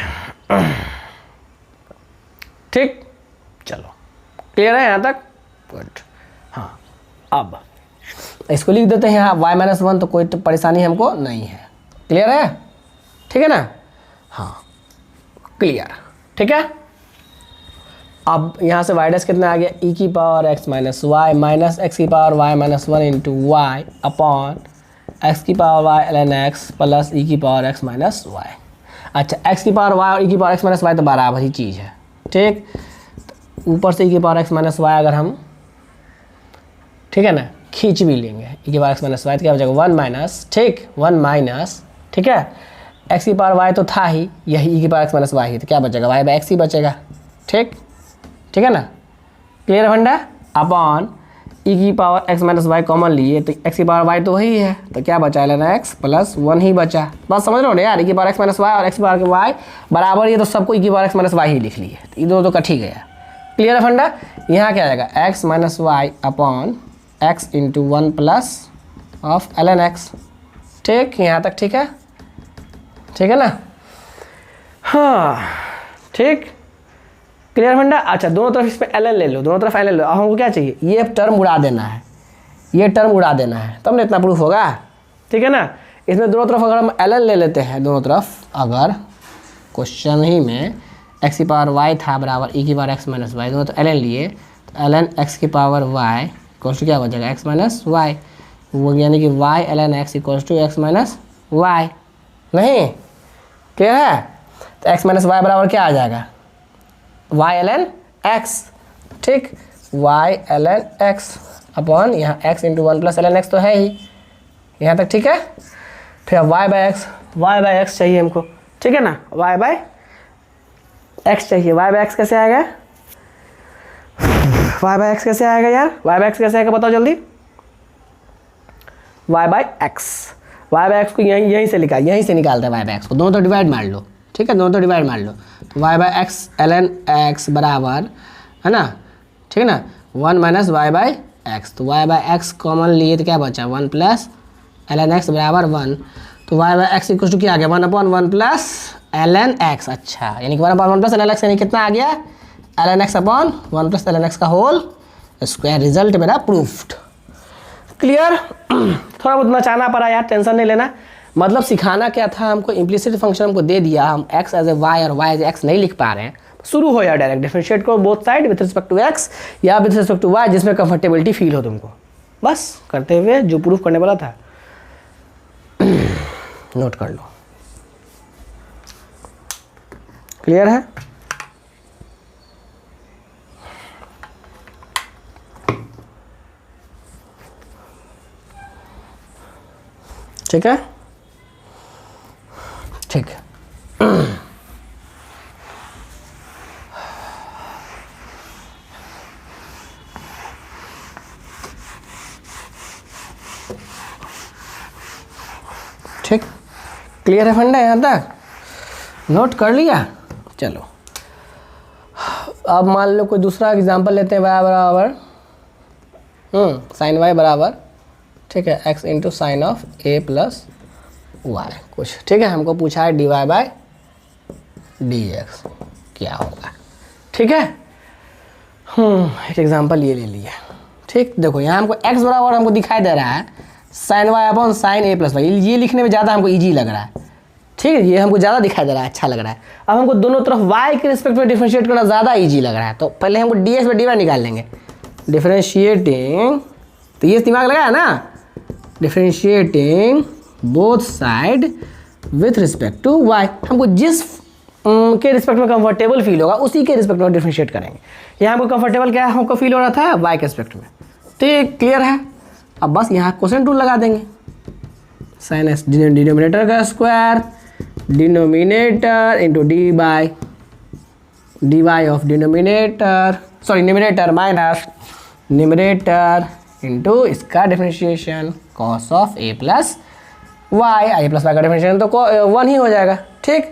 ठीक, चलो क्लियर है यहाँ तक, गुड। हाँ, अब इसको लिख देते हैं यहाँ y माइनस 1, तो कोई परेशानी हमको नहीं है, क्लियर है, ठीक है ना, हाँ क्लियर, ठीक है। अब यहाँ से y डैश कितना आ गया, e की power x minus y minus x की power y minus 1 into y upon x की power y ln x plus e की पावर x माइनस वाई। अच्छा, x की पावर y और e की पावर x माइनस वाई तो बराबर ही चीज़ है, ठीक। ऊपर से e की पावर x माइनस वाई अगर हम, ठीक है ना, खींच भी लेंगे e की पावर x माइनस वाई तो क्या बचेगा 1 माइनस, ठीक, 1 माइनस, ठीक है, x की पावर y तो था ही, यही e की पावर x माइनस वाई, तो क्या बचेगा y बाई x ही बचेगा, ठीक, ठीक है ना, क्लियर फंडा, अपॉन ई की power x minus y common लिए तो एक्स की पावर वाई तो वही है, तो क्या बचा लेना एक्स प्लस वन ही बचा। बात समझ रहे हो ना यार, ई की पावर एक्स माइनस वाई और एक्स की पावर वाई बराबर ही है, तो सबको ई की power x minus why he लिख लिए, तो ये दोनों तो कट ही गया। क्लियर है फंडा। यहाँ क्या आएगा x minus y upon x into one plus of l n x. ठीक, यहाँ तक ठीक है, ठीक है ना। हाँ ठीक, क्लियर फंडा। अच्छा दोनों तरफ इसमें एल एन ले लो, दोनों तरफ एल एन लो। अब हमको क्या चाहिए, ये टर्म उड़ा देना है, ये टर्म उड़ा देना है, तब ना इतना प्रूफ होगा, ठीक है ना। इसमें दोनों तरफ अगर हम एल एन ले लेते हैं, दोनों तरफ अगर क्वेश्चन ही में एक्स की पावर वाई था बराबर ई की पावर एक्स माइनस वाई, दोनों तो एल एन लिए, तो एल एन एक्स की पावर वाई इक्वल्स टू क्या बचेगा एक्स माइनस वाई, वो यानी कि y l n x equals to x minus y. नहीं क्लियर है, तो एक्स माइनस वाई बराबर क्या आ जाएगा वाई एल एन एक्स। ठीक, y l n x upon यहाँ x into one plus l n x तो है ही, यहाँ तक ठीक है। फिर वाई बाई एक्स चाहिए हमको, ठीक है ना, वाई बाई एक्स चाहिए। वाई बाई एक्स कैसे आएगा, वाई बाई एक्स कैसे आएगा यार, वाई बाई एक्स कैसे आएगा बताओ जल्दी। वाई बाई एक्स को यहीं से निकालते हैं वाई बाई एक्स को, दोनों तो डिवाइड मार लो, ठीक है, दोनों तो डिवाइड मार लो। तो y by x l n x बराबर है ना, ठीक है ना, one minus y by x, तो वाई बाई एक्स कॉमन लिए तो क्या बचा one plus l n x बराबर वन, तो y by x equal to क्या आ गया one upon one plus l n x. अच्छा यानी कि one upon one plus l n x यानी कितना आ गया l n x upon one plus l n x का होल स्क्वायर। रिजल्ट मेरा प्रूफ्ड। क्लियर। थोड़ा बहुत नचाना पड़ा यार, टेंशन नहीं लेना, मतलब सिखाना क्या था हमको, इम्प्लिसिट फंक्शन हमको दे दिया, हम x एज ए y और y एज एक्स नहीं लिख पा रहे हैं, शुरू हो या डायरेक्ट डिफरेंशिएट करो both side with respect to x या विथ रिस्पेक्ट टू y, जिसमें कंफर्टेबिलिटी फील हो तुमको, बस करते हुए जो प्रूफ करने वाला था नोट कर लो। क्लियर है। ठीक है, ठीक है। ठीक, क्लियर है फंडा यहाँ तक, नोट कर लिया। चलो अब मान लो कोई दूसरा एग्जांपल लेते हैं, y बराबर साइन वाई बराबर, ठीक है, x into sine of a plus y कुछ, ठीक है, हमको पूछा है dy बाई dx क्या होगा, ठीक है। एक एग्जांपल ये ले लिया, ठीक। देखो यहाँ हमको x बराबर हमको दिखाई दे रहा है sine y upon sine a plus y, ये लिखने में ज़्यादा हमको ईजी लग रहा है, ठीक है, ये हमको ज़्यादा दिखाई दे रहा है, अच्छा लग रहा है। अब हमको दोनों तरफ y के रिस्पेक्ट में डिफरेंशिएट करना ज़्यादा ईजी लग रहा है, तो पहले हमको dx बाई dy निकाल लेंगे। डिफरेंशिएटिंग, तो ये दिमाग लगाया ना, differentiating both side with respect to y, हमको जिस के रिस्पेक्ट में कंफर्टेबल फील होगा उसी के रिस्पेक्ट में डिफरेंशिएट करेंगे। यहाँ हमको कंफर्टेबल क्या है, हमको फील हो रहा था y के रिस्पेक्ट में, ठीक, क्लियर है। अब बस यहाँ कोसेंट रूल लगा देंगे, साइन एक्स डिनोमिनेटर का square, denominator into d y of denominator, sorry numerator minus numerator into इसका differentiation cos of a plus y, a plus y का डिफरेंशिएशन तो वन ही हो जाएगा, ठीक,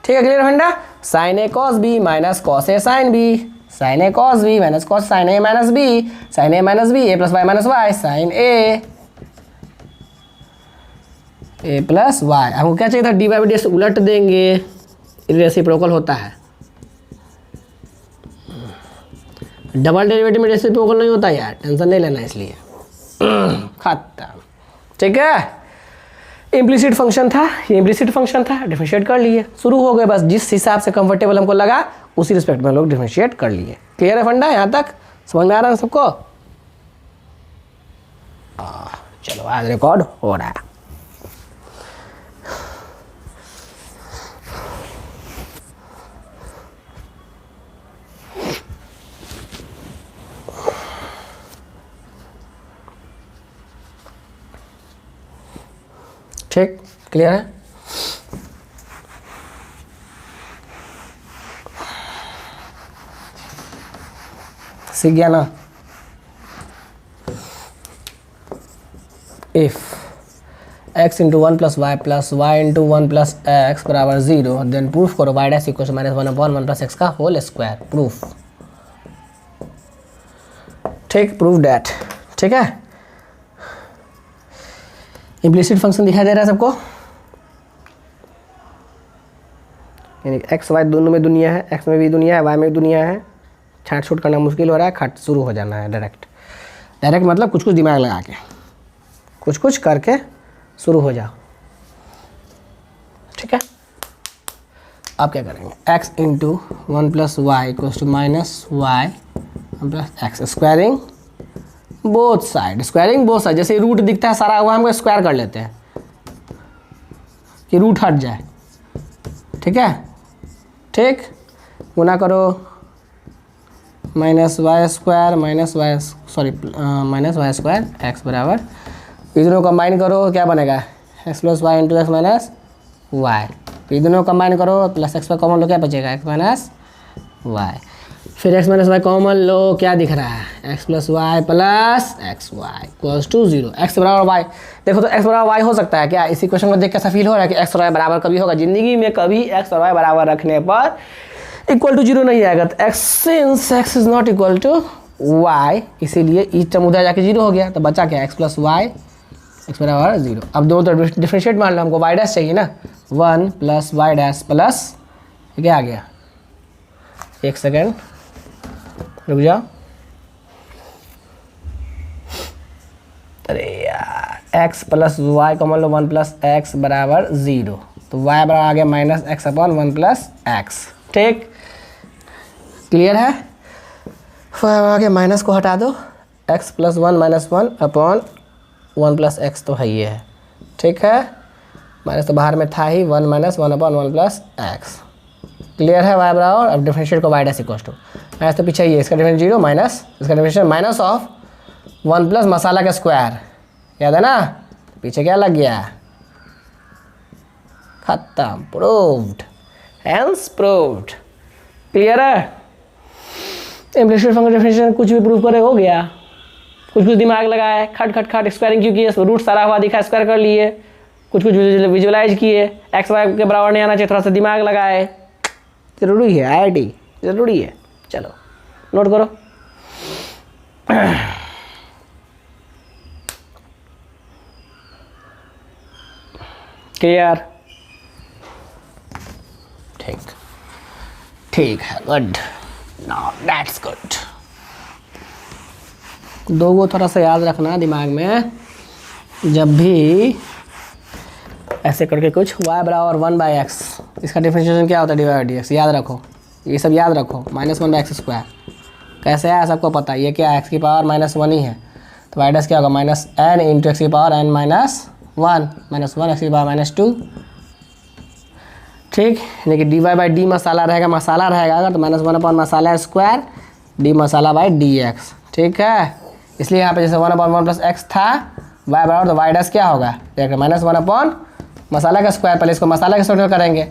ठीक है, clear funda. Sine a cos b minus cos a sine b, sine a cos b minus cos sine a minus b, sine a minus b, a plus y minus Y, sign a plus y. हमको क्या चाहिए था, d y by d x उलट देंगे, reciprocal होता है, double derivative में reciprocal नहीं होता यार, टेंशन नहीं लेना इसलिए खत्म, ठीक है। इम्प्लिसिट फंक्शन था, ये इम्प्लिसिट फंक्शन था, डिफरेंशिएट कर लिए, शुरू हो गए, बस जिस हिसाब से कंफर्टेबल हमको लगा उसी रिस्पेक्ट में हम लोग डिफरेंशिएट कर लिए। क्लियर है फंडा, यहाँ तक समझ में आ रहा है सबको। चलो आज रिकॉर्ड हो रहा है। ठीक, क्लियर है। सीख गया ना। If x into one plus y into one plus x बराबर 0, देन प्रूफ करो y dash equal to minus one upon one plus x का होल स्क्वायर। प्रूफ, ठीक, प्रूफ डैट। ठीक है, इम्प्लिसिट फंक्शन दिखाई दे रहा है सबको, यानी एक्स वाई दोनों में दुनिया है, एक्स में भी दुनिया है, वाई में भी दुनिया है। छाट छूट करना मुश्किल हो रहा है, खट शुरू हो जाना है डायरेक्ट। डायरेक्ट मतलब कुछ कुछ दिमाग लगा के, कुछ कुछ करके शुरू हो जाओ। ठीक है, आप क्या करेंगे, x into one plus y equals to minus y one plus x, squaring both side, squaring both side. जैसे रूट दिखता है सारा हुआ, हम स्क्वायर कर लेते हैं कि रूट हट जाए। ठीक है, ठीक, गुना करो minus y square minus y square x बराबर, दोनों कंबाइन करो क्या बनेगा, x plus y into x minus y. दोनों कंबाइन करो प्लस एक्स पर कॉमन लो, क्या बचेगा, एक्स माइनस वाई। फिर एक्स माइनस वाई कॉमन लो, क्या दिख रहा है, x plus y plus x y equals to 0। X बराबर वाई, देखो तो एक्स बराबर वाई हो सकता है क्या, इस इक्वेशन को देख कैसा फील हो रहा है कि एक्स और वाई बराबर कभी होगा जिंदगी में, कभी एक्स और वाई बराबर रखने पर इक्वल टू 0 नहीं आएगा। तो x since x is not equal to y, इसीलिए ई टर्म उधर जाके 0 हो गया, तो बचा क्या, एक्स प्लस वाई एक्स बराबर 0। अब दो तो डिफरेंशिएट मान लो, हमको वाई डैश चाहिए ना, 1 प्लस वाई डैश प्लस, क्या आ गया, एक सेकेंड रुक जाओ, अरे यार, एक्स प्लस वाई कॉमन लो, 1 प्लस एक्स बराबर 0, तो वाई बराबर आ गया minus x upon 1 plus x. ठीक, क्लियर है, वाई आ गया, माइनस को हटा दो, x plus 1 minus 1 upon 1 plus x तो है ही है। ठीक है, माइनस तो बाहर में था ही, 1 minus 1 upon 1 plus x. Clear है, वाई बराबर, अब डिफरेंशिएट को y dash equal to, minus तो पीछे ही है, इसका डिफरेंस 0 माइनस, इसका डिफरेंशिएट माइनस ऑफ 1 प्लस मसाला का स्क्वायर, याद है ना, पीछे क्या लग गया, खत्म, प्रूव्ड, हेंस प्रूव्ड। क्लियर है, इम्प्लिसिट फंक्शन डिफरेंशिएशन कुछ भी प्रूव करे हो गया, कुछ कुछ दिमाग लगाए, खट खट खट स्क्वायरिंग क्यों किए, रूट सारा हुआ दिखा, स्क्वायर कर लिए, कुछ कुछ विजुअलाइज किए, एक्स वाई के बराबर नहीं आना चाहिए, थोड़ा सा दिमाग लगाए, जरूरी है, IIT जरूरी है। चलो नोट करो, क्लियर, ठीक, ठीक है, गुड, नाउ दैट्स गुड। दो को थोड़ा सा याद रखना दिमाग में, जब भी ऐसे करके कुछ y बराबर 1/x, इसका डिफरेंशिएशन क्या होता है, dy/dx, याद रखो, ये सब याद रखो, -1/x स्क्वायर कैसे है सबको पता है, ये क्या है, x की पावर -1 ही है, तो y डैश क्या होगा, -n इंटू एक्स की पावर n माइनस 1 -1 एक्स की पावर -2। ठीक, यानी कि dy/d मसाला रहेगा अगर, तो -1 upon masala square d masala by dx। ठीक है, इसलिए यहाँ पे जैसे 1 अपॉन 1 प्लस एक्स था, y बराबर, तो y डैश क्या होगा, -1 अपॉन मसाला का स्क्वायर, पहले इसको मसाला के रिस्पेक्ट में करेंगे,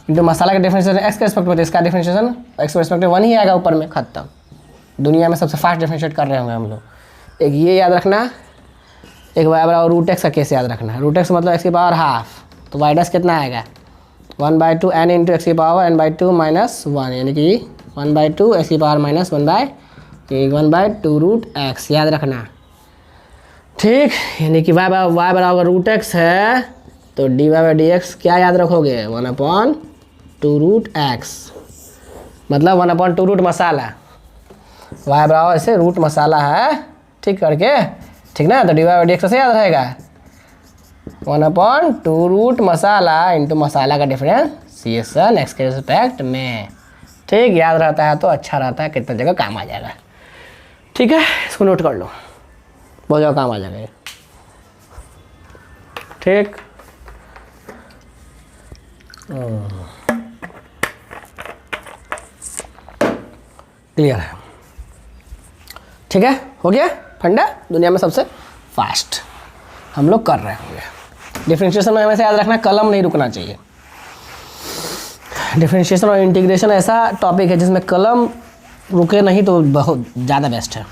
इंटू मसाला का डिफरेंशिएशन एक्स के रिस्पेक्ट में, तो इसका डिफरेंशिएशन एक्स के रिस्पेक्ट में 1 ही आएगा ऊपर में, खत्म। दुनिया में सबसे फास्ट डिफरेंशिएट कर रहे होंगे हम लोग। एक ये याद रखना, एक y बराबर रूट एक्स का केस याद रखना, रूट एक्स मतलब एक्स की पावर हाफ, तो y डैश कितना आएगा, 1/2 n इंटू एक्स की पावर n/2 माइनस 1, यानी कि 1/2 एक्स की पावर माइनस 1/2 रूट एक्स, याद रखना। ठीक, यानी कि y बराबर रूट एक्स है, तो dy/dx क्या याद रखोगे, 1/2 रूट एक्स, मतलब 1/2 रूट मसाला, y बराबर ऐसे रूट मसाला है, ठीक करके, ठीक ना, तो dy/dx कैसे याद रहेगा, 1/2 रूट मसाला इंटू मसाला का डिफरेंशिएशन एक्स के रिस्पेक्ट में। ठीक, याद रहता है तो अच्छा रहता है, कितना जगह काम आ जाएगा। ठीक है, इसको नोट कर लो, बहुत जगह काम आ जाएगा। ठीक, क्लियर है, ठीक है, हो गया फंडा, दुनिया में सबसे फास्ट हम लोग कर रहे होंगे। डिफरेंशिएशन में हमेशा याद रखना, कलम नहीं रुकना चाहिए। डिफरेंशिएशन और इंटीग्रेशन ऐसा टॉपिक है जिसमें कलम रुके नहीं तो बहुत ज़्यादा बेस्ट है।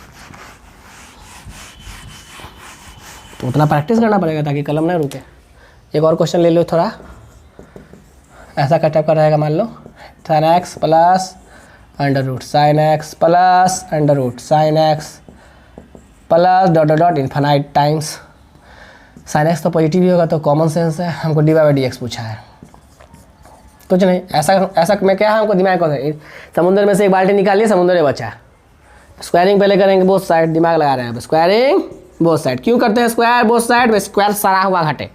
उतना प्रैक्टिस करना पड़ेगा ताकि कलम ना रुके। एक और क्वेश्चन ले लो थोड़ा, ऐसा का टाइप का रहेगा, मान लो sine x plus under root sine x plus under root sine x plus dot dot dot infinite times. Sine x तो पॉजिटिव ही होगा तो कॉमन सेंस है, हमको डी बाई डी एक्स पूछा है। कुछ नहीं, ऐसा में क्या है, हमको दिमाग कौन है, समुद्र में से एक बाल्टी निकालिए, समुद्र में बचा। स्क्वायरिंग पहले करेंगे बोथ साइड, दिमाग लगा रहे हैं। अब स्क्वायरिंग बोथ साइड क्यों करते हैं, स्क्वायर बोथ साइड में स्क्वायर सारा हुआ घटे,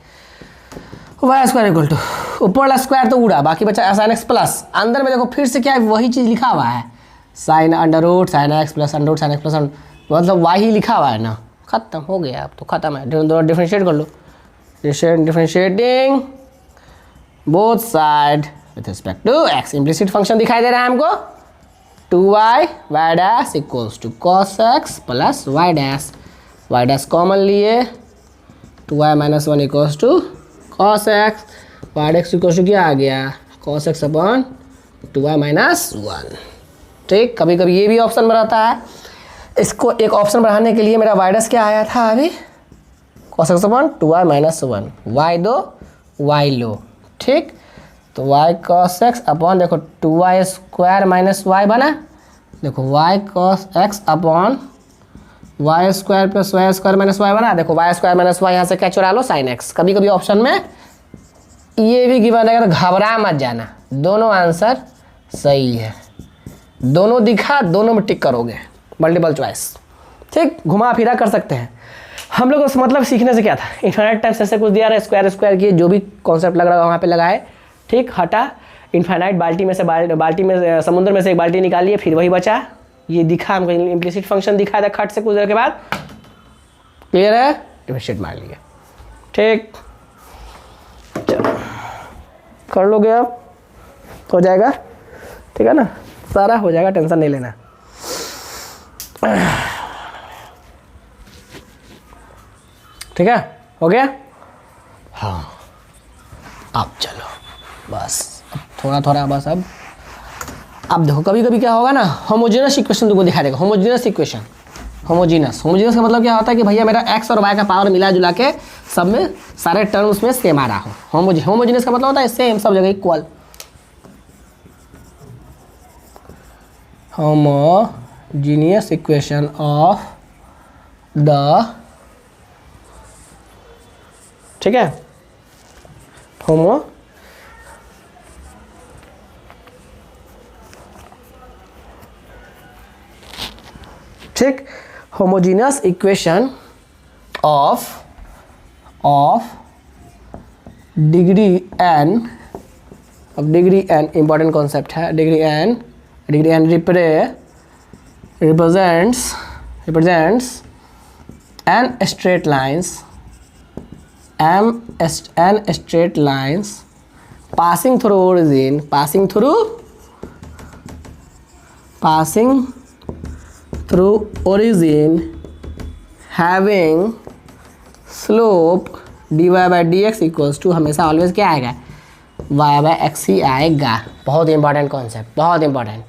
वाई स्क्वायर इक्वल टू ऊपर वाला स्क्वायर तो उड़ा, बाकी बचा साइन एक्स प्लस, अंदर में देखो फिर से क्या है, वही चीज़ लिखा हुआ है, sine under root sine x plus under root sine x plus, मतलब वाई ही लिखा हुआ है ना, खत्म हो गया, अब तो खत्म है। दोनों डिफरेंशिएट कर लो, differentiating both side with respect to x. Implicit function दिखाई दे रहा है हमको, 2y y dash equals to cos x plus y dash common लिए, 2y minus 1 equals to cos x, y dash equals to क्या आ गया, cos x upon 2y minus 1। ठीक, कभी कभी ये भी ऑप्शन में रहता है, इसको एक ऑप्शन बढ़ाने के लिए मेरा वाई डैश क्या आया था अभी, cos x upon 2y minus 1, y दो वाई लो। ठीक, तो y cos x अपॉन देखो 2y स्क्वायर माइनस y बना, देखो y cos x अपॉन y square plus y square minus y बना, देखो वाई स्क्वायर माइनस वाई यहाँ से क्या चुरा लो, साइन एक्स। कभी कभी ऑप्शन में ये भी गिवन है, तो घबरा मत जाना, दोनों आंसर सही है, दोनों दिखा, दोनों में टिक करोगे, मल्टीपल चॉइस। ठीक, घुमा फिरा कर सकते हैं हम लोग। उस मतलब सीखने से क्या था, इन्फाइनाइट टाइम्स ऐसे कुछ दिया रहा है, स्क्वायर की जो भी कॉन्सेप्ट लग रहा है वहाँ पे लगाए। ठीक, हटा इन्फाइनाइट बाल्टी में से बाल्टी में समुद्र में से एक बाल्टी निकालिए, फिर वही बचा, ये दिखा हमको, इम्प्लिसिट फंक्शन दिखा था खट से कुछ देर के बाद, क्लियर है, डिफरेंशिएट मार लिया। ठीक, चलो कर लोगे, अब हो जाएगा, ठीक है ना, सारा हो जाएगा, टेंशन नहीं लेना। ठीक है, हो गया, हाँ, अब चलो बस, अब थोड़ा थोड़ा बस। अब देखो कभी कभी क्या होगा ना, होमोजेनस इक्वेशन तुमको दिखा देगा, होमोजेनस इक्वेशन, होमोजेनस का मतलब क्या होता है कि भैया मेरा एक्स और वाई का पावर मिला जुला के सब में सारे टर्म्स में सेम आ रहा हो। होमोजेनस का मतलब होता है सेम, सब जगह equal. Homogeneous equation of the, ठीक है, ठीक, homogeneous equation of degree n, अब डिग्री n इंपॉर्टेंट कॉन्सेप्ट है, degree n represents n straight lines passing through origin having slope dy by dx equals to, हमेशा always क्या आएगा, y by x ही आएगा। बहुत इंपॉर्टेंट कॉन्सेप्ट, बहुत important.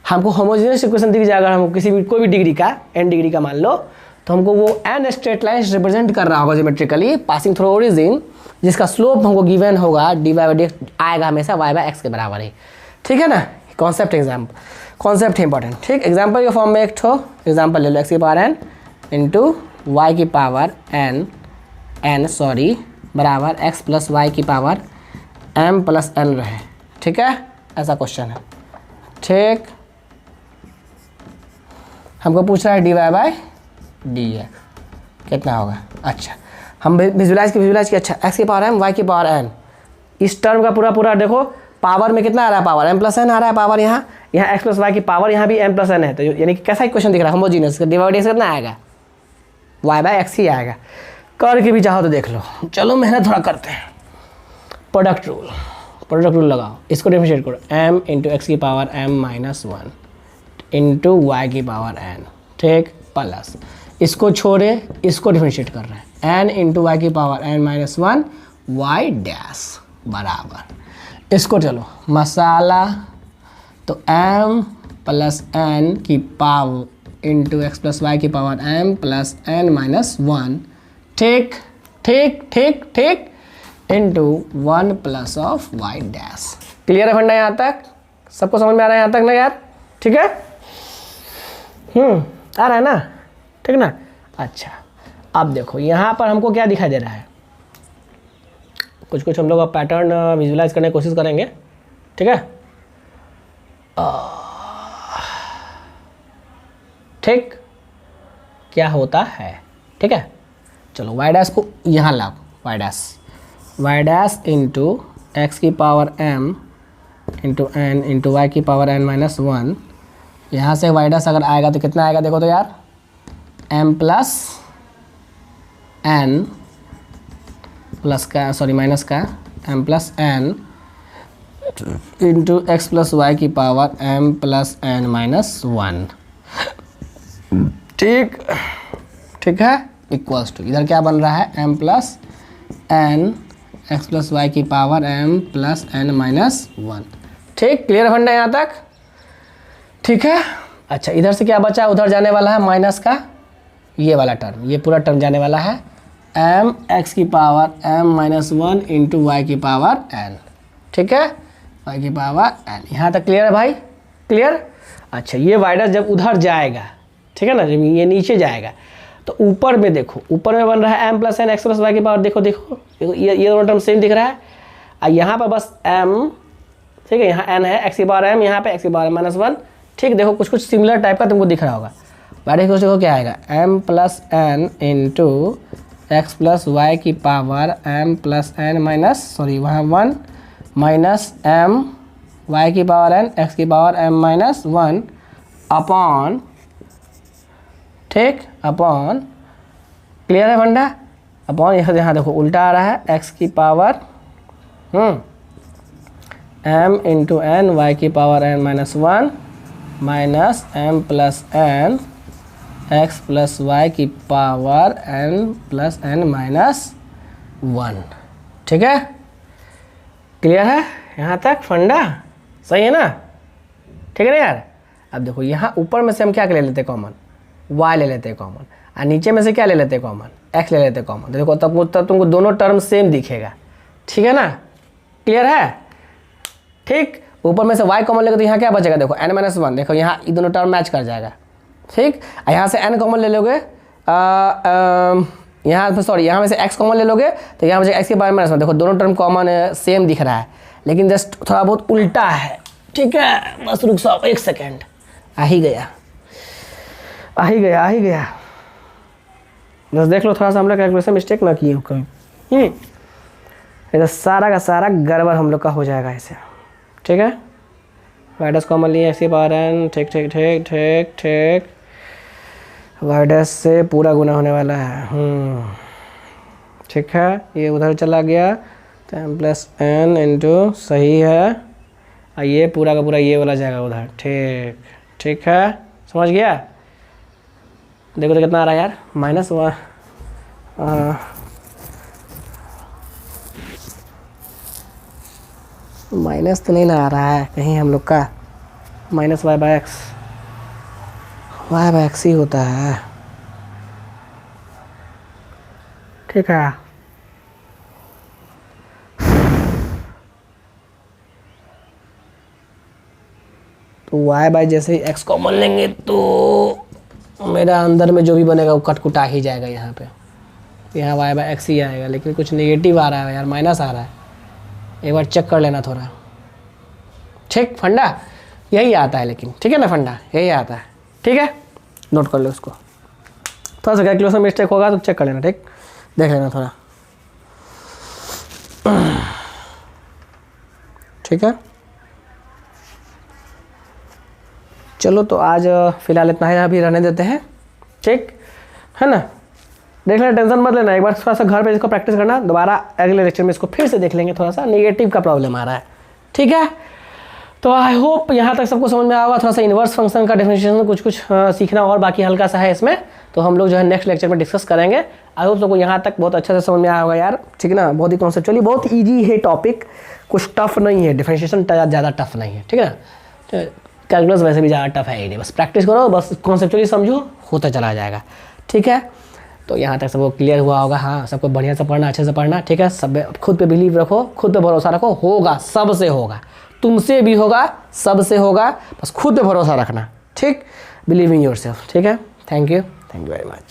हमको होमोजेनियस इक्वेशन दिख जाएगा, हमको किसी भी कोई भी डिग्री का, n डिग्री का मान लो, तो हमको वो n स्ट्रेट लाइन्स रिप्रेजेंट कर रहा होगा ज्योमेट्रिकली पासिंग थ्रू ओरिजिन, जिसका स्लोप हमको गिवन होगा dy by dx आएगा हमेशा y by x के बराबर ही। ठीक है ना, कॉन्सेप्ट है इंपॉर्टेंट। ठीक, एग्जाम्पल के फॉर्म में एक ठो एग्जाम्पल ले लो, x की पावर n इंटू वाई की पावर n बराबर x प्लस वाई की पावर m प्लस n रहे। ठीक है, ऐसा क्वेश्चन है। ठीक, हमको पूछ रहा है dy बाई dx कितना होगा। अच्छा, हम विजुलाइज की, अच्छा x की पावर m y की पावर n, इस टर्म का पूरा देखो, पावर में कितना आ रहा है, पावर m प्लस n आ रहा है, पावर यहाँ x प्लस वाई की पावर यहाँ भी m प्लस n है, तो यानी कि कैसा इक्वेशन दिख रहा है, होमोजेनियस। dy बाई dx कितना आएगा, y बाई x ही आएगा। करके भी चाहो तो देख लो, चलो मेहनत थोड़ा करते हैं। प्रोडक्ट रूल लगाओ, इसको डिफरेंशिएट करो, m इंटू एक्स की power m minus 1 into y की पावर n, ठीक, प्लस इसको छोड़े इसको डिफरेंशिएट कर रहे हैं, n इंटू वाई की power n minus 1 y dash बराबर, इसको चलो मसाला, तो m प्लस n की power into x plus y की power m plus n minus 1 ठीक ठीक ठीक ठीक into 1 plus of y dash. Clear है फंडा यहाँ तक? सबको समझ में आ रहा है यहाँ तक ना यार? ठीक है, आ रहा है ना? ठीक ना? अच्छा अब देखो यहाँ पर हमको क्या दिखाई दे रहा है, कुछ कुछ हम लोग अब पैटर्न विजुलाइज करने की कोशिश करेंगे। ठीक है, ठीक क्या होता है? ठीक है, चलो वाई डैश को यहाँ लाओ, वाई डैश इंटू एक्स की power m into n into y की पावर n माइनस 1। यहाँ से वाई डैश अगर आएगा तो कितना आएगा देखो तो यार, m प्लस n प्लस का सॉरी माइनस का m plus n into x plus y की power m plus n minus 1। ठीक ठीक है, इक्वल्स टू इधर क्या बन रहा है, m plus n x plus y की power m plus n minus 1। ठीक, क्लियर फंडा यहाँ तक? ठीक है, अच्छा इधर से क्या बचा, उधर जाने वाला है माइनस का ये वाला टर्म, ये पूरा टर्म जाने वाला है m एक्स की power m minus 1 into y की पावर n। ठीक है, वाई की पावर n। यहाँ तक क्लियर है भाई? क्लियर? अच्छा ये वाई डैश जब उधर जाएगा, ठीक है ना, जब ये नीचे जाएगा तो ऊपर में देखो, ऊपर में बन रहा है m plus n x plus y की पावर, देखो देखो देखो ये दोनों टर्म सेम दिख रहा है। और यहाँ पर बस m, ठीक है, यहाँ n है, एक्स की पावर m, यहाँ पे एक्स की पावर माइनस 1। ठीक, देखो कुछ कुछ सिमिलर टाइप का तुमको दिख रहा होगा। वाई डैश देखो क्या आएगा, m plus n into x plus y की power m plus n minus sorry वहाँ 1 माइनस m वाई की पावर n एक्स की पावर m माइनस 1 अपॉन, ठीक, अपॉन, क्लियर है फंडा? अपॉन यहाँ देखो उल्टा आ रहा है, एक्स की power m into n y की power n minus 1 minus m plus n x plus y की power n plus n minus 1। ठीक है, क्लियर है यहाँ तक फंडा? सही है ना? ठीक है ना यार? अब देखो यहाँ ऊपर में से हम क्या ले लेते हैं कॉमन, y ले लेते हैं कॉमन, और नीचे में से क्या ले लेते हैं कॉमन, x ले लेते हैं कॉमन। देखो तब तुमको दोनों टर्म सेम दिखेगा। ठीक है ना? क्लियर है? ठीक, ऊपर में से y कॉमन लेगे तो यहाँ क्या बचेगा, देखो n माइनस 1, देखो यहाँ ये दोनों टर्म मैच कर जाएगा। ठीक, और यहाँ से n कॉमन ले लोगे, यहाँ सॉरी यहाँ में से x कॉमन ले लोगे तो यहाँ बचेगा x के पावर माइनस 1। देखो दोनों टर्म कॉमन है, सेम दिख रहा है, लेकिन जस्ट थोड़ा बहुत उल्टा है। ठीक है, बस रुक जाओ एक सेकेंड, आ ही गया आ ही गया आ ही गया। बस देख लो थोड़ा सा हम लोग कैलकुलेशन मिस्टेक ना किए हो कभी। ये तो सारा का सारा गड़बड़ हम लोग का हो जाएगा ऐसे। ठीक है, वाई डैश कॉमन लिए एक्स की पावर n, ठीक ठीक ठीक ठीक ठीक, वाई डैश से पूरा गुना होने वाला है। ठीक है, ये उधर चला गया तो m प्लस n इंटू, सही है, और ये पूरा का पूरा ये वाला जाएगा उधर। ठीक ठीक है, समझ गया? देखो तो कितना आ रहा है यार, माइनस 1, माइनस तो नहीं ना आ रहा है कहीं हम लोग का, माइनस वाई बाई एक्स ही होता है। ठीक है, तो y बाई जैसे ही x कॉमन लेंगे तो मेरा अंदर में जो भी बनेगा वो कट कुटा ही जाएगा। यहाँ पे यहाँ y बाई एक्स ही आएगा, लेकिन कुछ नेगेटिव आ रहा है यार, माइनस आ रहा है, एक बार चेक कर लेना थोड़ा। ठीक, फंडा यही आता है लेकिन, ठीक है ना फंडा, यही आता है। ठीक है, नोट कर लो उसको, थोड़ा सा कैलकुलेशन मिस्टेक होगा तो चेक कर लेना। ठीक, देख लेना थोड़ा। ठीक है, चलो तो आज फिलहाल इतना ही अभी रहने देते हैं। ठीक है ना? देख लेना, टेंशन मत लेना, एक बार थोड़ा सा घर पे इसको प्रैक्टिस करना, दोबारा अगले लेक्चर में इसको फिर से देख लेंगे। थोड़ा सा नेगेटिव का प्रॉब्लम आ रहा है। ठीक है, तो आई होप यहाँ तक सबको समझ में आया होगा। थोड़ा सा इन्वर्स फंक्शन का डेफिनेशन कुछ कुछ सीखना और बाकी हल्का सा है इसमें, तो हम लोग जो है नेक्स्ट लेक्चर में डिस्कस करेंगे। आई होप सबको यहाँ तक बहुत अच्छे से समझ में आया होगा यार। ठीक है ना? बहुत ही कॉन्सेप्चुअली बहुत ईजी है टॉपिक, कुछ टफ नहीं है, डिफरेंशिएशन ज़्यादा टफ नहीं है। ठीक है ना? कैलकुलस वैसे भी ज़्यादा टफ है ही नहीं, बस प्रैक्टिस करो, बस कॉन्सेप्चुअली समझो, होता चला जाएगा। ठीक है, तो यहाँ तक सबको क्लियर हुआ होगा। हाँ, सबको बढ़िया से पढ़ना, अच्छे से पढ़ना। ठीक है, सब खुद पे बिलीव रखो, खुद पे भरोसा रखो, होगा, सबसे होगा, तुमसे भी होगा, सबसे होगा, बस खुद पे भरोसा रखना। ठीक, बिलीव इन योरसेल्फ। ठीक है, थैंक यू वेरी मच।